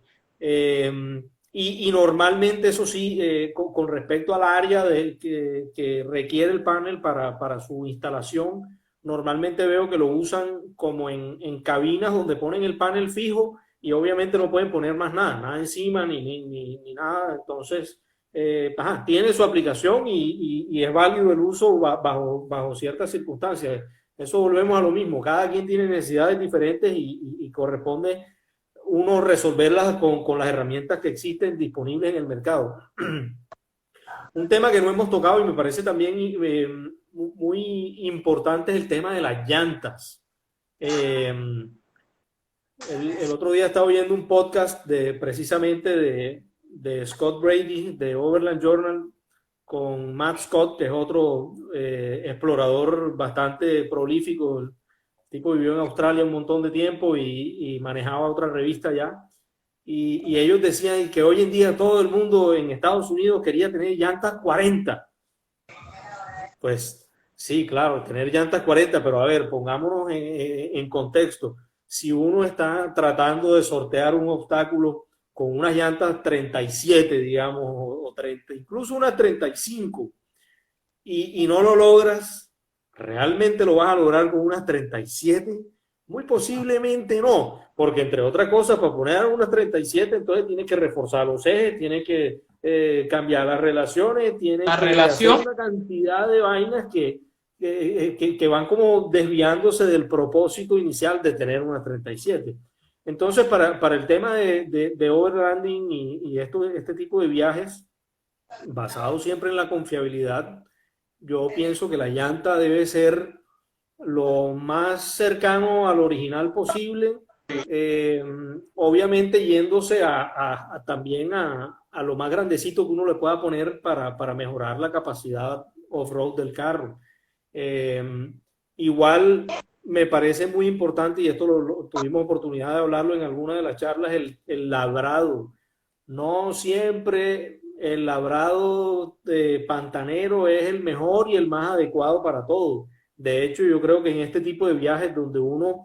Y normalmente, eso sí, con respecto al área que requiere el panel para su instalación, normalmente veo que lo usan como en cabinas donde ponen el panel fijo y obviamente no pueden poner más nada encima ni nada. Entonces, tiene su aplicación y es válido el uso bajo ciertas circunstancias. Eso volvemos a lo mismo. Cada quien tiene necesidades diferentes y corresponde uno resolverlas con las herramientas que existen disponibles en el mercado. Un tema que no hemos tocado y me parece también muy importante es el tema de las llantas. El otro día estaba oyendo un podcast precisamente de Scott Brady, de Overland Journal, con Matt Scott, que es otro explorador bastante prolífico. El tipo vivió en Australia un montón de tiempo y manejaba otra revista ya. Y ellos decían que hoy en día todo el mundo en Estados Unidos quería tener llantas 40. Pues sí, claro, tener llantas 40, pero a ver, pongámonos en contexto. Si uno está tratando de sortear un obstáculo con unas llantas 37, digamos, o 30, incluso unas 35, y no lo logras, ¿realmente lo vas a lograr con unas 37? Muy posiblemente no, porque entre otras cosas, para poner unas 37, entonces tienes que reforzar los ejes, tienes que cambiar las relaciones, tienes que hacer una cantidad de vainas que van como desviándose del propósito inicial de tener unas 37. Entonces, para el tema de overlanding y este tipo de viajes, basado siempre en la confiabilidad, yo pienso que la llanta debe ser lo más cercano al original posible, obviamente yéndose también a lo más grandecito que uno le pueda poner para mejorar la capacidad off-road del carro. Igual me parece muy importante, y esto tuvimos oportunidad de hablarlo en alguna de las charlas, el labrado. No siempre el labrado de pantanero es el mejor y el más adecuado para todo. De hecho, yo creo que en este tipo de viajes donde uno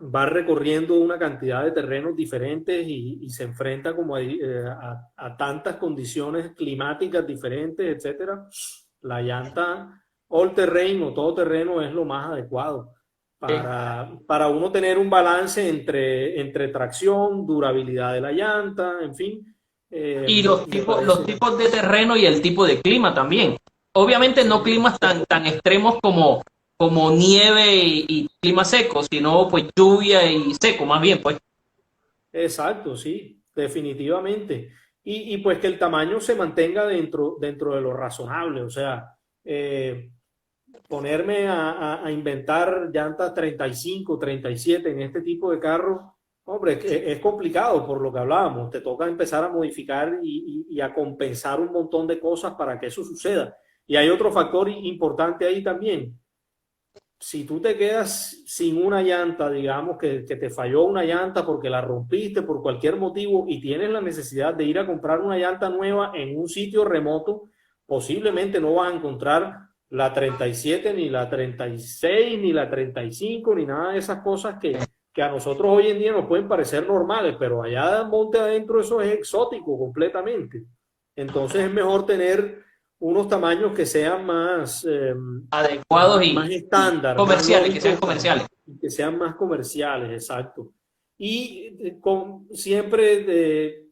va recorriendo una cantidad de terrenos diferentes y se enfrenta como a tantas condiciones climáticas diferentes, etcétera, la llanta all terrain o todo terreno es lo más adecuado para uno tener un balance entre tracción, durabilidad de la llanta, en fin. Y los tipos de terreno y el tipo de clima también. Obviamente no climas tan extremos como nieve y clima seco, sino pues lluvia y seco más bien, pues. Exacto, sí, definitivamente. Y pues que el tamaño se mantenga dentro de lo razonable, o sea, ponerme a inventar llantas 35, 37 en este tipo de carros, hombre, es complicado por lo que hablábamos. Te toca empezar a modificar y a compensar un montón de cosas para que eso suceda. Y hay otro factor importante ahí también. si tú te quedas sin una llanta, digamos que te falló una llanta porque la rompiste por cualquier motivo y tienes la necesidad de ir a comprar una llanta nueva en un sitio remoto, posiblemente no vas a encontrar la 37 ni la 36 ni la 35 ni nada de esas cosas que a nosotros hoy en día nos pueden parecer normales, pero allá monte adentro eso es exótico completamente. Entonces es mejor tener unos tamaños que sean más adecuados más y estándar, comerciales, más que sean lógicos, comerciales. que sean más comerciales, exacto. Y siempre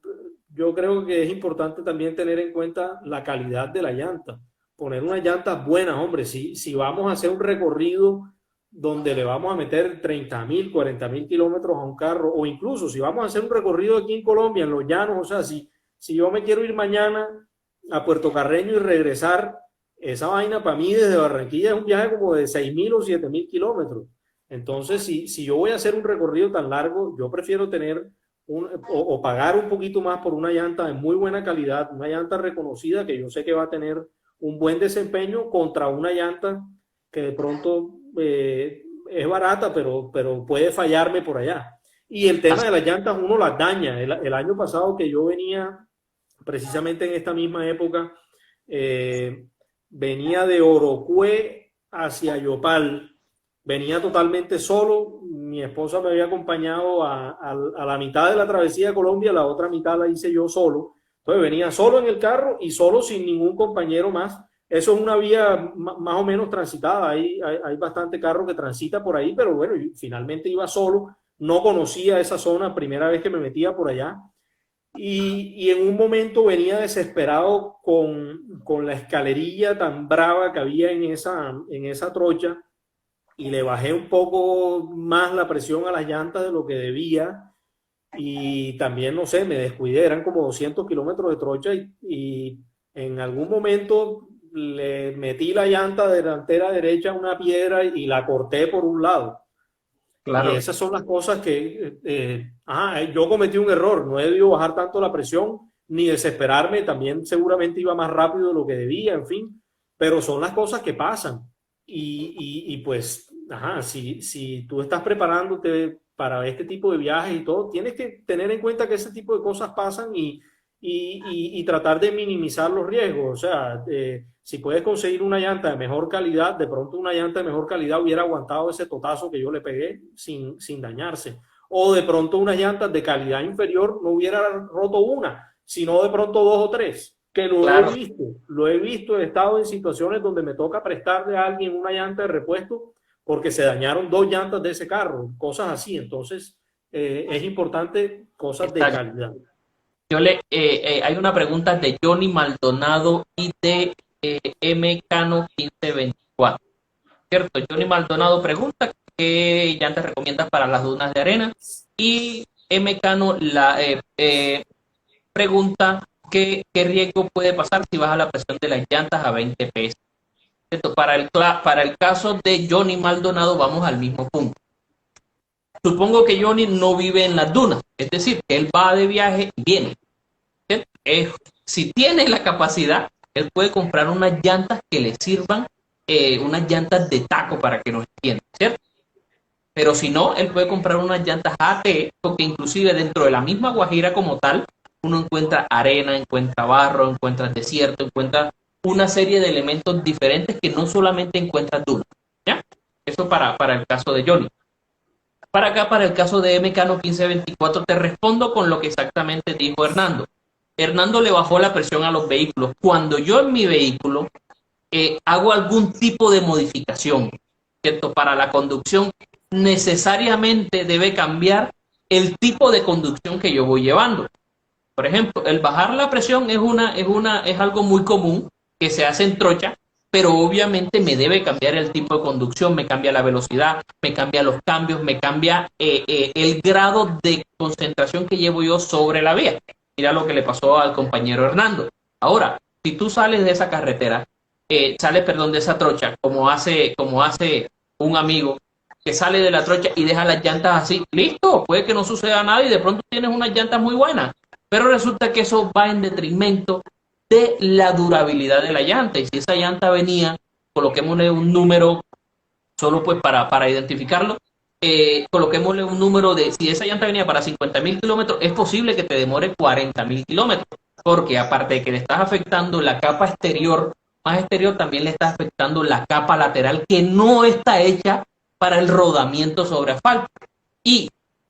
yo creo que es importante también tener en cuenta la calidad de la llanta. Poner unas llantas buenas, hombre. Si vamos a hacer un recorrido donde le vamos a meter 30.000, 40.000 kilómetros a un carro, o incluso si vamos a hacer un recorrido aquí en Colombia, en los llanos, o sea, si yo me quiero ir mañana a Puerto Carreño y regresar, esa vaina para mí desde Barranquilla es un viaje como de 6.000 o 7.000 kilómetros. Entonces, si yo voy a hacer un recorrido tan largo, yo prefiero tener o pagar un poquito más por una llanta de muy buena calidad, una llanta reconocida que yo sé que va a tener un buen desempeño contra una llanta que de pronto es barata, pero puede fallarme por allá. Y el tema de las llantas uno las daña. El año pasado que yo venía, precisamente en esta misma época, venía de Orocue hacia Yopal, venía totalmente solo, mi esposa me había acompañado a la mitad de la travesía de Colombia, la otra mitad la hice yo solo, entonces venía solo en el carro y solo sin ningún compañero más. Eso es una vía más o menos transitada, hay bastante carro que transita por ahí, pero bueno, finalmente iba solo, no conocía esa zona, primera vez que me metía por allá. Y en un momento venía desesperado con la escalerilla tan brava que había en esa trocha y le bajé un poco más la presión a las llantas de lo que debía y también, no sé, me descuidé, eran como 200 kilómetros de trocha y en algún momento le metí la llanta delantera derecha a una piedra y la corté por un lado. Y Claro. esas son las cosas que yo cometí un error, no he debido bajar tanto la presión ni desesperarme, también seguramente iba más rápido de lo que debía, en fin, pero son las cosas que pasan. Y pues, si tú estás preparándote para este tipo de viajes y todo, tienes que tener en cuenta que ese tipo de cosas pasan y tratar de minimizar los riesgos. O sea, si puedes conseguir una llanta de mejor calidad, de pronto una llanta de mejor calidad hubiera aguantado ese totazo que yo le pegué sin dañarse. O de pronto unas llantas de calidad inferior no hubiera roto una, sino de pronto dos o tres, que Claro. lo he visto, he estado en situaciones donde me toca prestarle a alguien una llanta de repuesto porque se dañaron dos llantas de ese carro, cosas así. Entonces, es importante cosas de Exacto. calidad. Hay una pregunta de Johnny Maldonado y de M Cano 1524. ¿Cierto? Johnny Maldonado pregunta qué llantas recomiendas para las dunas de arena y M Cano pregunta qué riesgo puede pasar si baja la presión de las llantas a 20 PS. ¿Cierto? Para el caso de Johnny Maldonado vamos al mismo punto. Supongo que Johnny no vive en las dunas, es decir, que él va de viaje y viene. Si tiene la capacidad, él puede comprar unas llantas que le sirvan, unas llantas de taco para que nos entienda, ¿cierto? Pero si no, él puede comprar unas llantas ATE, porque inclusive dentro de la misma Guajira como tal, uno encuentra arena, encuentra barro, encuentra desierto, encuentra una serie de elementos diferentes que no solamente encuentra dunas, ¿ya? Eso para el caso de Johnny. Para acá, para el caso de Mecano 1524, te respondo con lo que exactamente dijo Hernando. Hernando le bajó la presión a los vehículos. Cuando yo en mi vehículo hago algún tipo de modificación, ¿cierto? Para la conducción, necesariamente debe cambiar el tipo de conducción que yo voy llevando. Por ejemplo, el bajar la presión es algo muy común que se hace en trocha, pero obviamente me debe cambiar el tipo de conducción, me cambia la velocidad, me cambia los cambios, me cambia el grado de concentración que llevo yo sobre la vía. Mira lo que le pasó al compañero Hernando. Ahora, si tú sales de esa carretera, de esa trocha, como hace un amigo que sale de la trocha y deja las llantas así, listo, puede que no suceda nada y de pronto tienes unas llantas muy buenas, pero resulta que eso va en detrimento de la durabilidad de la llanta. Y si esa llanta venía, coloquémosle un número solo pues para identificarlo, coloquémosle un número de, si esa llanta venía para 50.000 kilómetros, es posible que te demore 40.000 kilómetros, porque aparte de que le estás afectando la capa exterior, más exterior, también le estás afectando la capa lateral que no está hecha para el rodamiento sobre asfalto. Y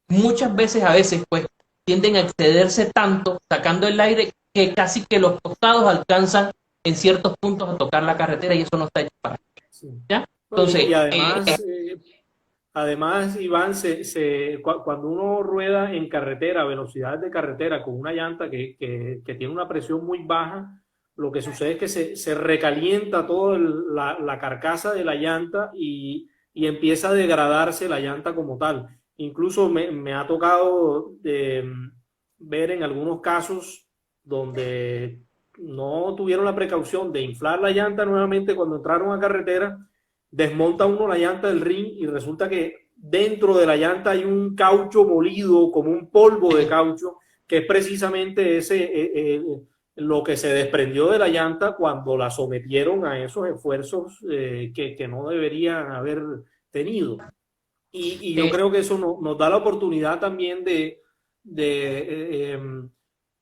muchas veces, a veces, pues tienden a excederse tanto sacando el aire que casi que los costados alcanzan en ciertos puntos a tocar la carretera y eso no está hecho para. Sí. ¿Ya? No, Entonces, y además, además, Iván, cuando uno rueda en carretera, a velocidades de carretera, con una llanta que tiene una presión muy baja, lo que sucede es que se recalienta toda la carcasa de la llanta y empieza a degradarse la llanta como tal. Incluso me ha tocado ver en algunos casos donde no tuvieron la precaución de inflar la llanta nuevamente cuando entraron a carretera, desmonta uno la llanta del ring y resulta que dentro de la llanta hay un caucho molido, como un polvo de caucho, que es precisamente lo que se desprendió de la llanta cuando la sometieron a esos esfuerzos que no deberían haber tenido. Y yo creo que eso nos da la oportunidad también de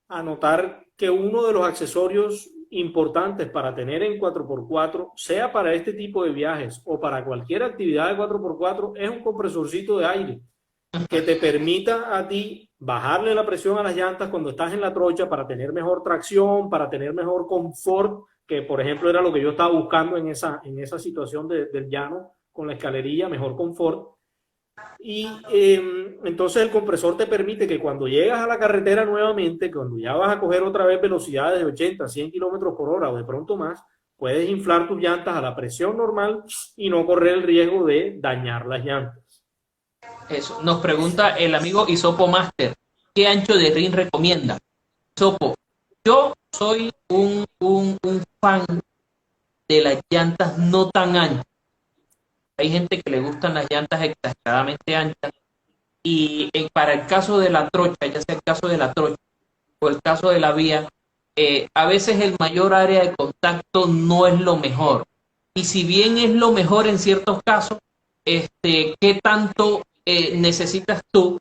anotar que uno de los accesorios importantes para tener en 4x4, sea para este tipo de viajes o para cualquier actividad de 4x4, es un compresorcito de aire que te permita a ti bajarle la presión a las llantas cuando estás en la trocha para tener mejor tracción, para tener mejor confort, que por ejemplo era lo que yo estaba buscando en esa situación del llano con la escalerilla, mejor confort. Y entonces el compresor te permite que cuando llegas a la carretera nuevamente, cuando ya vas a coger otra vez velocidades de 80, 100 kilómetros por hora o de pronto más, puedes inflar tus llantas a la presión normal y no correr el riesgo de dañar las llantas. eso. Nos pregunta el amigo Isopo Master, ¿qué ancho de ring recomienda? Isopo, yo soy un fan de las llantas no tan anchas. Hay gente que le gustan las llantas exageradamente anchas y para el caso de la trocha, ya sea el caso de la trocha o el caso de la vía, a veces el mayor área de contacto no es lo mejor. Y si bien es lo mejor en ciertos casos, ¿qué tanto necesitas tú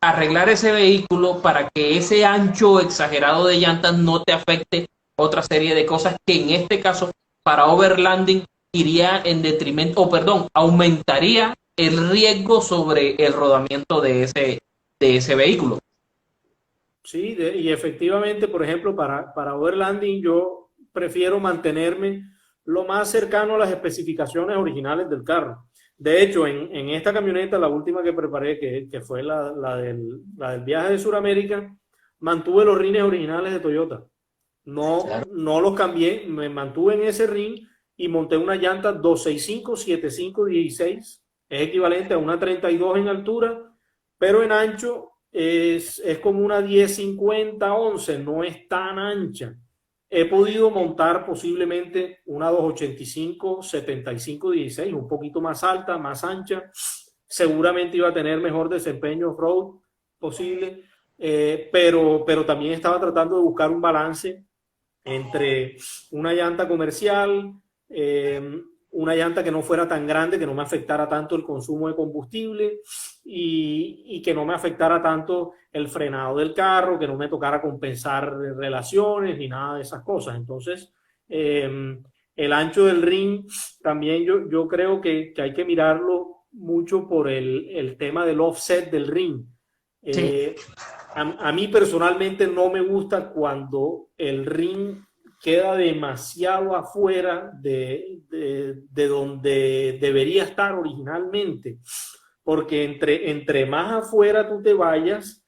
arreglar ese vehículo para que ese ancho exagerado de llantas no te afecte otra serie de cosas que en este caso para overlanding iría en detrimento, o perdón, aumentaría el riesgo sobre el rodamiento de ese vehículo? Sí, y efectivamente, por ejemplo, para overlanding yo prefiero mantenerme lo más cercano a las especificaciones originales del carro. De hecho, en esta camioneta, la última que preparé, que fue la del viaje de Sudamérica, mantuve los rines originales de Toyota. No, Claro. no los cambié, me mantuve en ese ring y monté una llanta 265/75/16, es equivalente a una 32 en altura, pero en ancho es como una 1050/11, no es tan ancha. He podido montar posiblemente una 285/75/16, un poquito más alta, más ancha. Seguramente iba a tener mejor desempeño off-road posible, pero también estaba tratando de buscar un balance entre una llanta comercial, una llanta que no fuera tan grande, que no me afectara tanto el consumo de combustible y que no me afectara tanto el frenado del carro, que no me tocara compensar relaciones ni nada de esas cosas. Entonces, el ancho del ring también yo creo que hay que mirarlo mucho por el tema del offset del ring. Sí. A mí personalmente no me gusta cuando el ring queda demasiado afuera de donde debería estar originalmente, porque entre más afuera tú te vayas,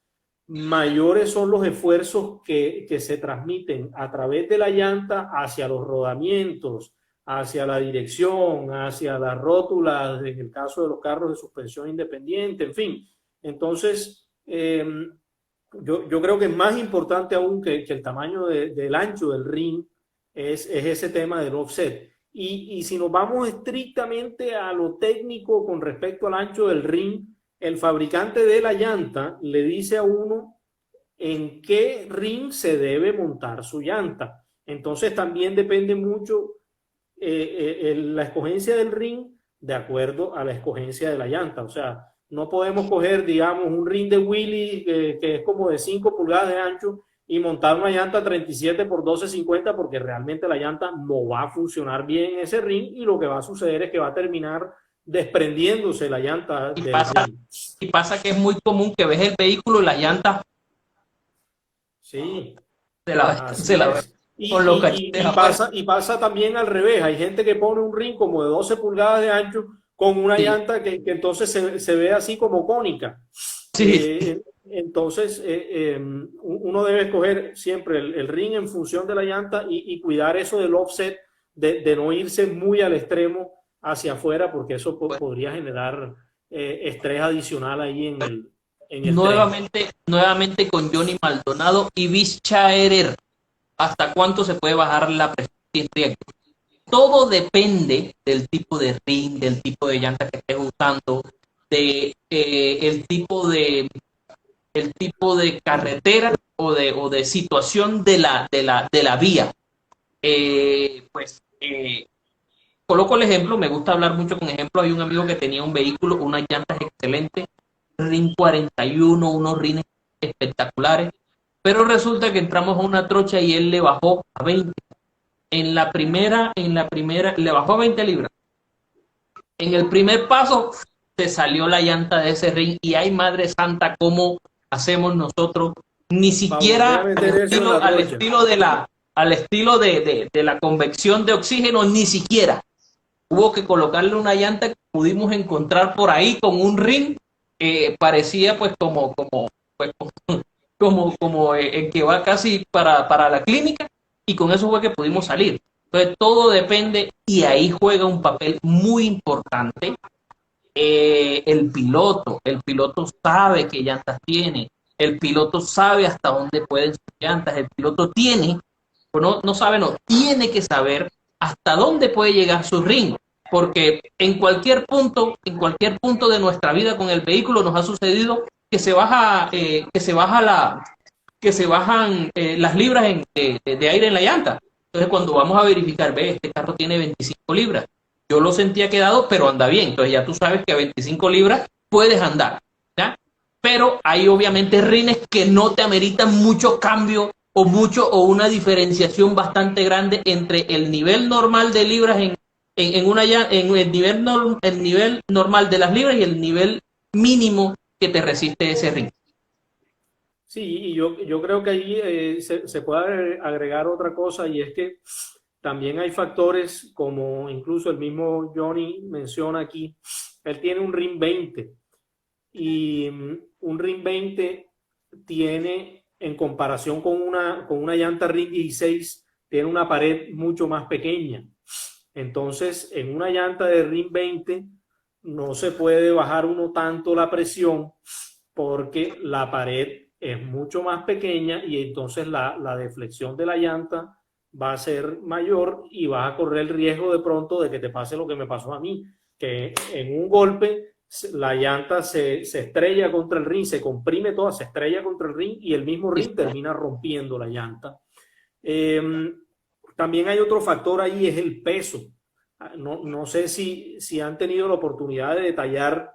mayores son los esfuerzos que se transmiten a través de la llanta hacia los rodamientos, hacia la dirección, hacia las rótulas, en el caso de los carros de suspensión independiente, en fin. Entonces, yo creo que es más importante aún que el tamaño del ancho del ring es ese tema del offset. Y si nos vamos estrictamente a lo técnico con respecto al ancho del ring, el fabricante de la llanta le dice a uno en qué ring se debe montar su llanta. Entonces también depende mucho la escogencia del ring, de acuerdo a la escogencia de la llanta. O sea, no podemos coger, digamos, un ring de Willy que es como de 5 pulgadas de ancho y montar una llanta 37 por 12,50 porque realmente la llanta no va a funcionar bien en ese ring y lo que va a suceder es que va a terminar desprendiéndose la llanta del ring. Y pasa que es muy común que ves el vehículo y la llanta Sí, se así la ve es. Y, con los y, cachetes y, y afuera. pasa, y pasa también al revés. Hay gente que pone un ring como de 12 pulgadas de ancho con una Sí, llanta que entonces se ve así como cónica. sí. Entonces, uno debe escoger siempre el ring en función de la llanta y cuidar eso del offset, de no irse muy al extremo hacia afuera, porque eso podría generar estrés adicional ahí en el tren. Nuevamente con Johnny Maldonado y Bichaerer. ¿Hasta cuánto se puede bajar la presión sin riesgo? Todo depende del tipo de ring, del tipo de llanta que estés usando, de el tipo de carretera o de situación de la vía. Pues coloco el ejemplo, me gusta hablar mucho con ejemplos. Hay un amigo que tenía un vehículo, unas llantas excelentes, RIN 41, unos rines espectaculares, pero resulta que entramos a una trocha y él le bajó a 20. Le bajó a 20 libras. En el primer paso se salió la llanta de ese ring y ay madre santa, ¿cómo hacemos nosotros? Ni Para volver a siquiera meter eso en la trocha. al estilo de la convección de oxígeno, ni siquiera. Hubo que colocarle una llanta que pudimos encontrar por ahí con un ring, parecía pues pues, el que va casi para la clínica, y con eso fue que pudimos salir. Entonces todo depende y ahí juega un papel muy importante el piloto sabe qué llantas tiene, el piloto sabe hasta dónde pueden sus llantas, el piloto tiene, o no sabe, no, tiene que saber hasta dónde puede llegar su ring, porque en cualquier punto de nuestra vida con el vehículo nos ha sucedido que que se bajan las libras de aire en la llanta. Entonces cuando vamos a verificar, ve, este carro tiene 25 libras. Yo lo sentía quedado, pero anda bien. Entonces ya tú sabes que a 25 libras puedes andar, ¿ya? Pero hay obviamente rines que no te ameritan mucho cambio o una diferenciación bastante grande entre el nivel normal de libras en el nivel normal de las libras y el nivel mínimo que te resiste ese rin. Sí, y yo creo que ahí se puede agregar otra cosa y es que también hay factores como incluso el mismo Johnny menciona aquí, él tiene un RIN 20 y un RIN 20 tiene en comparación con una llanta RIN 16, tiene una pared mucho más pequeña. Entonces, en una llanta de RIN 20 no se puede bajar uno tanto la presión porque la pared es mucho más pequeña y entonces la deflexión de la llanta va a ser mayor y vas a correr el riesgo de pronto de que te pase lo que me pasó a mí, que en un golpe la llanta se estrella contra el ring, se comprime toda, se estrella contra el ring y el mismo ring termina rompiendo la llanta. También hay otro factor ahí, es el peso. No sé si han tenido la oportunidad de detallar.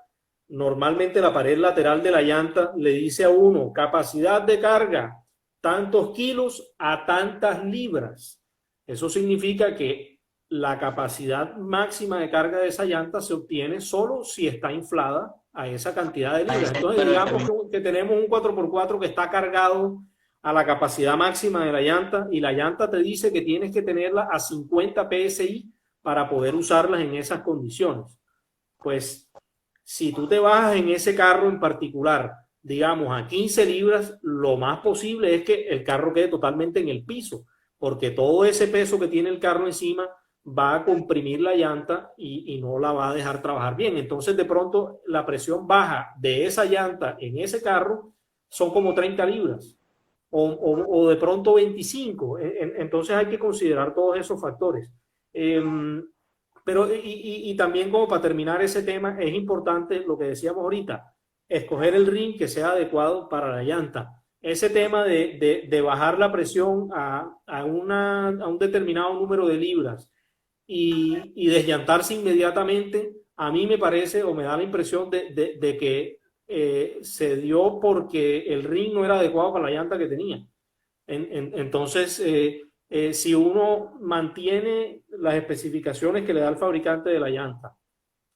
Normalmente la pared lateral de la llanta le dice a uno capacidad de carga, tantos kilos a tantas libras. Eso significa que la capacidad máxima de carga de esa llanta se obtiene solo si está inflada a esa cantidad de libras. Entonces digamos que tenemos un 4x4 que está cargado a la capacidad máxima de la llanta y la llanta te dice que tienes que tenerla a 50 psi para poder usarlas en esas condiciones. Pues si tú te bajas en ese carro en particular, digamos a 15 libras, lo más posible es que el carro quede totalmente en el piso, porque todo ese peso que tiene el carro encima va a comprimir la llanta y no la va a dejar trabajar bien. Entonces de pronto la presión baja de esa llanta en ese carro son como 30 libras o de pronto 25. Entonces hay que considerar todos esos factores. Pero y también como para terminar ese tema, es importante lo que decíamos ahorita, escoger el ring que sea adecuado para la llanta. Ese tema de bajar la presión a un determinado número de libras y desllantarse inmediatamente a mí me parece o me da la impresión de que se dio porque el ring no era adecuado para la llanta que tenía. Entonces, si uno mantiene las especificaciones que le da el fabricante de la llanta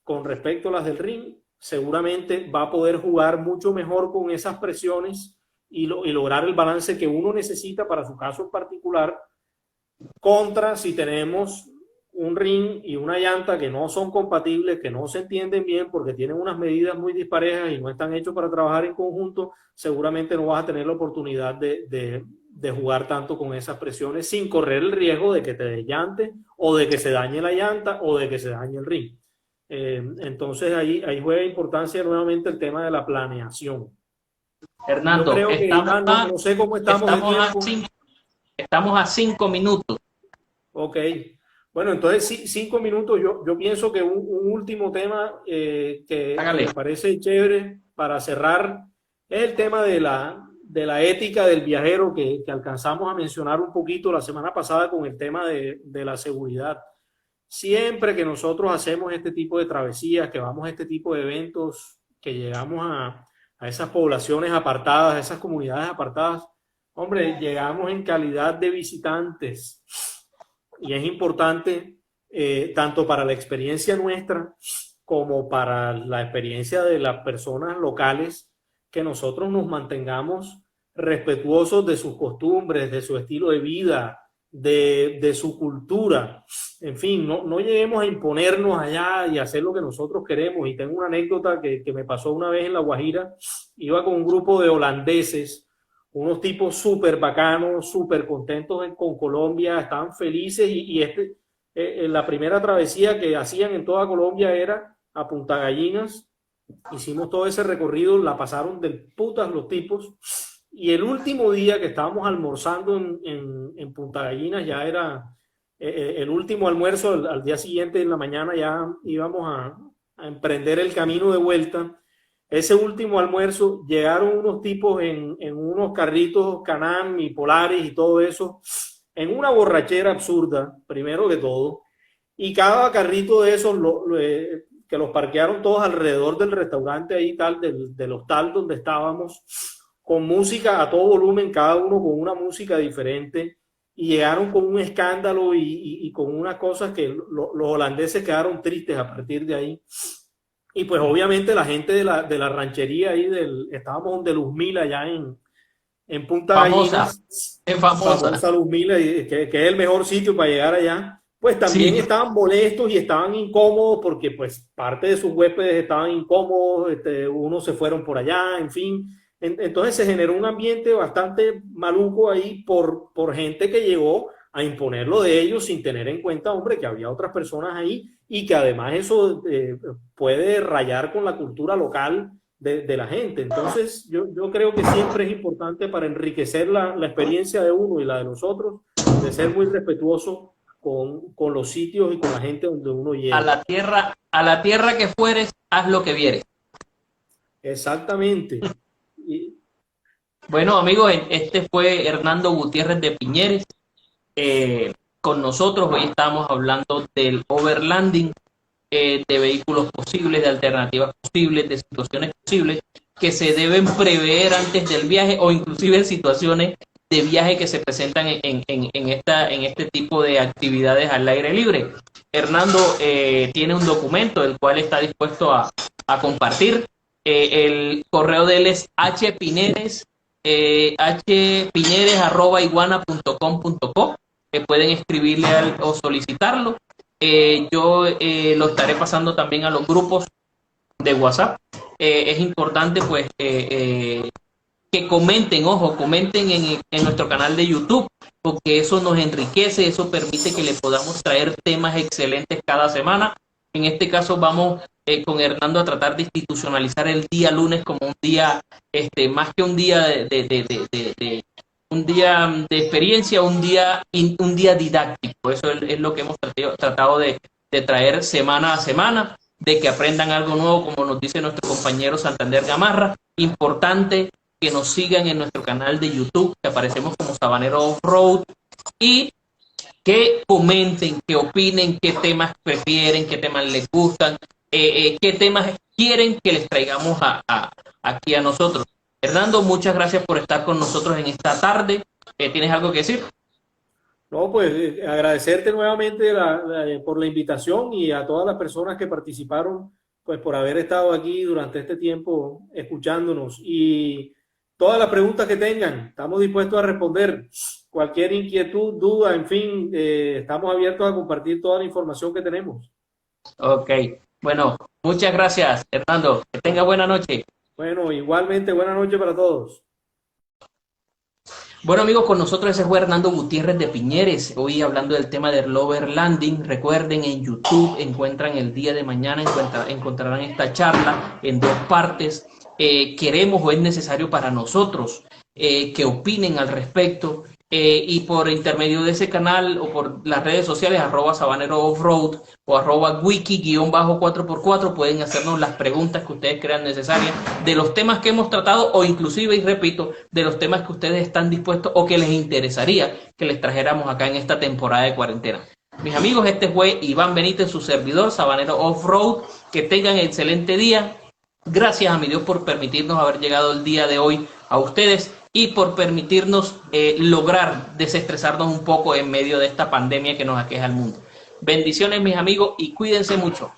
con respecto a las del ring, seguramente va a poder jugar mucho mejor con esas presiones y lograr el balance que uno necesita para su caso en particular, contra si tenemos un ring y una llanta que no son compatibles, que no se entienden bien porque tienen unas medidas muy disparejas y no están hechos para trabajar en conjunto. Seguramente no vas a tener la oportunidad de jugar tanto con esas presiones sin correr el riesgo de que te desllante o de que se dañe la llanta o de que se dañe el ring. Entonces ahí juega importancia nuevamente el tema de la planeación. Hernando, yo creo que, no sé cómo estamos de tiempo. Estamos a 5 minutos. Ok. Bueno, entonces 5 minutos. Yo pienso que un último tema que me parece chévere para cerrar es el tema de la ética del viajero que alcanzamos a mencionar un poquito la semana pasada con el tema de la seguridad. Siempre que nosotros hacemos este tipo de travesías, que vamos a este tipo de eventos, que llegamos a esas poblaciones apartadas, a esas comunidades apartadas, hombre, llegamos en calidad de visitantes y es importante tanto para la experiencia nuestra como para la experiencia de las personas locales que nosotros nos mantengamos respetuosos de sus costumbres, de su estilo de vida, de su cultura. En fin, no lleguemos a imponernos allá y hacer lo que nosotros queremos. Y tengo una anécdota que me pasó una vez en La Guajira. Iba con un grupo de holandeses, unos tipos súper bacanos, súper contentos con Colombia, estaban felices y la primera travesía que hacían en toda Colombia era a Punta Gallinas. Hicimos todo ese recorrido, la pasaron del putas los tipos. Y el último día que estábamos almorzando en Punta Gallinas, ya era el último almuerzo, al día siguiente en la mañana ya íbamos a emprender el camino de vuelta. Ese último almuerzo llegaron unos tipos en unos carritos Can-Am y Polaris y todo eso, en una borrachera absurda, primero que todo, y cada carrito de esos que los parquearon todos alrededor del restaurante ahí tal, del hostal donde estábamos, con música a todo volumen, cada uno con una música diferente, y llegaron con un escándalo y con unas cosas que los holandeses quedaron tristes a partir de ahí. Y pues obviamente la gente de la ranchería ahí, estábamos donde Luzmila allá en Punta Gallinas. Es famosa. Luzmila, que es el mejor sitio para llegar allá. Pues también sí, estaban molestos y estaban incómodos porque pues parte de sus huéspedes estaban incómodos, unos se fueron por allá, en fin. Entonces se generó un ambiente bastante maluco ahí por gente que llegó a imponer lo de ellos sin tener en cuenta, hombre, que había otras personas ahí y que además eso puede rayar con la cultura local de la gente. Entonces yo creo que siempre es importante para enriquecer la experiencia de uno y la de los otros, de ser muy respetuoso con los sitios y con la gente donde uno llega. A la tierra que fueres, haz lo que vieres. Exactamente. Bueno, amigos, este fue Hernando Gutiérrez de Piñeres con nosotros. Hoy estamos hablando del overlanding, de vehículos posibles, de alternativas posibles, de situaciones posibles que se deben prever antes del viaje o inclusive en situaciones de viaje que se presentan en este tipo de actividades al aire libre. Hernando tiene un documento el cual está dispuesto a compartir. El correo de él es hpineres@iguana.com.co. Pueden escribirle o solicitarlo. Yo lo estaré pasando también a los grupos de WhatsApp. Es importante pues que comenten, comenten en nuestro canal de YouTube, porque eso nos enriquece, eso permite que le podamos traer temas excelentes cada semana. En este caso vamos con Hernando a tratar de institucionalizar el día lunes como un día, más que un día un día de experiencia, un día didáctico. Eso es lo que hemos tratado de traer semana a semana, de que aprendan algo nuevo, como nos dice nuestro compañero Santander Gamarra. Importante que nos sigan en nuestro canal de YouTube, que aparecemos como Sabanero Off-Road, y que comenten, que opinen, qué temas prefieren, qué temas les gustan, qué temas quieren que les traigamos aquí a nosotros. Hernando, muchas gracias por estar con nosotros en esta tarde. ¿Tienes algo que decir? No, pues agradecerte nuevamente por la invitación y a todas las personas que participaron, pues por haber estado aquí durante este tiempo escuchándonos y todas las preguntas que tengan, estamos dispuestos a responder. Cualquier inquietud, duda, en fin, estamos abiertos a compartir toda la información que tenemos. Ok, bueno, muchas gracias, Hernando. Que tenga buena noche. Bueno, igualmente, buenas noches para todos. Bueno amigos, con nosotros ese fue Hernando Gutiérrez de Piñeres, hoy hablando del tema del overlanding. Recuerden, en YouTube encuentran el día de mañana, encontrarán esta charla en dos partes. Queremos o es necesario para nosotros que opinen al respecto, y por intermedio de ese canal o por las redes sociales @sabanero offroad o @wiki_4x4 pueden hacernos las preguntas que ustedes crean necesarias de los temas que hemos tratado, o inclusive, y repito, de los temas que ustedes están dispuestos o que les interesaría que les trajéramos acá en esta temporada de cuarentena. Mis amigos, este fue Iván Benítez, su servidor, Sabanero Offroad. Que tengan excelente día. Gracias a mi Dios por permitirnos haber llegado el día de hoy a ustedes y por permitirnos lograr desestresarnos un poco en medio de esta pandemia que nos aqueja al mundo. Bendiciones, mis amigos, y cuídense mucho.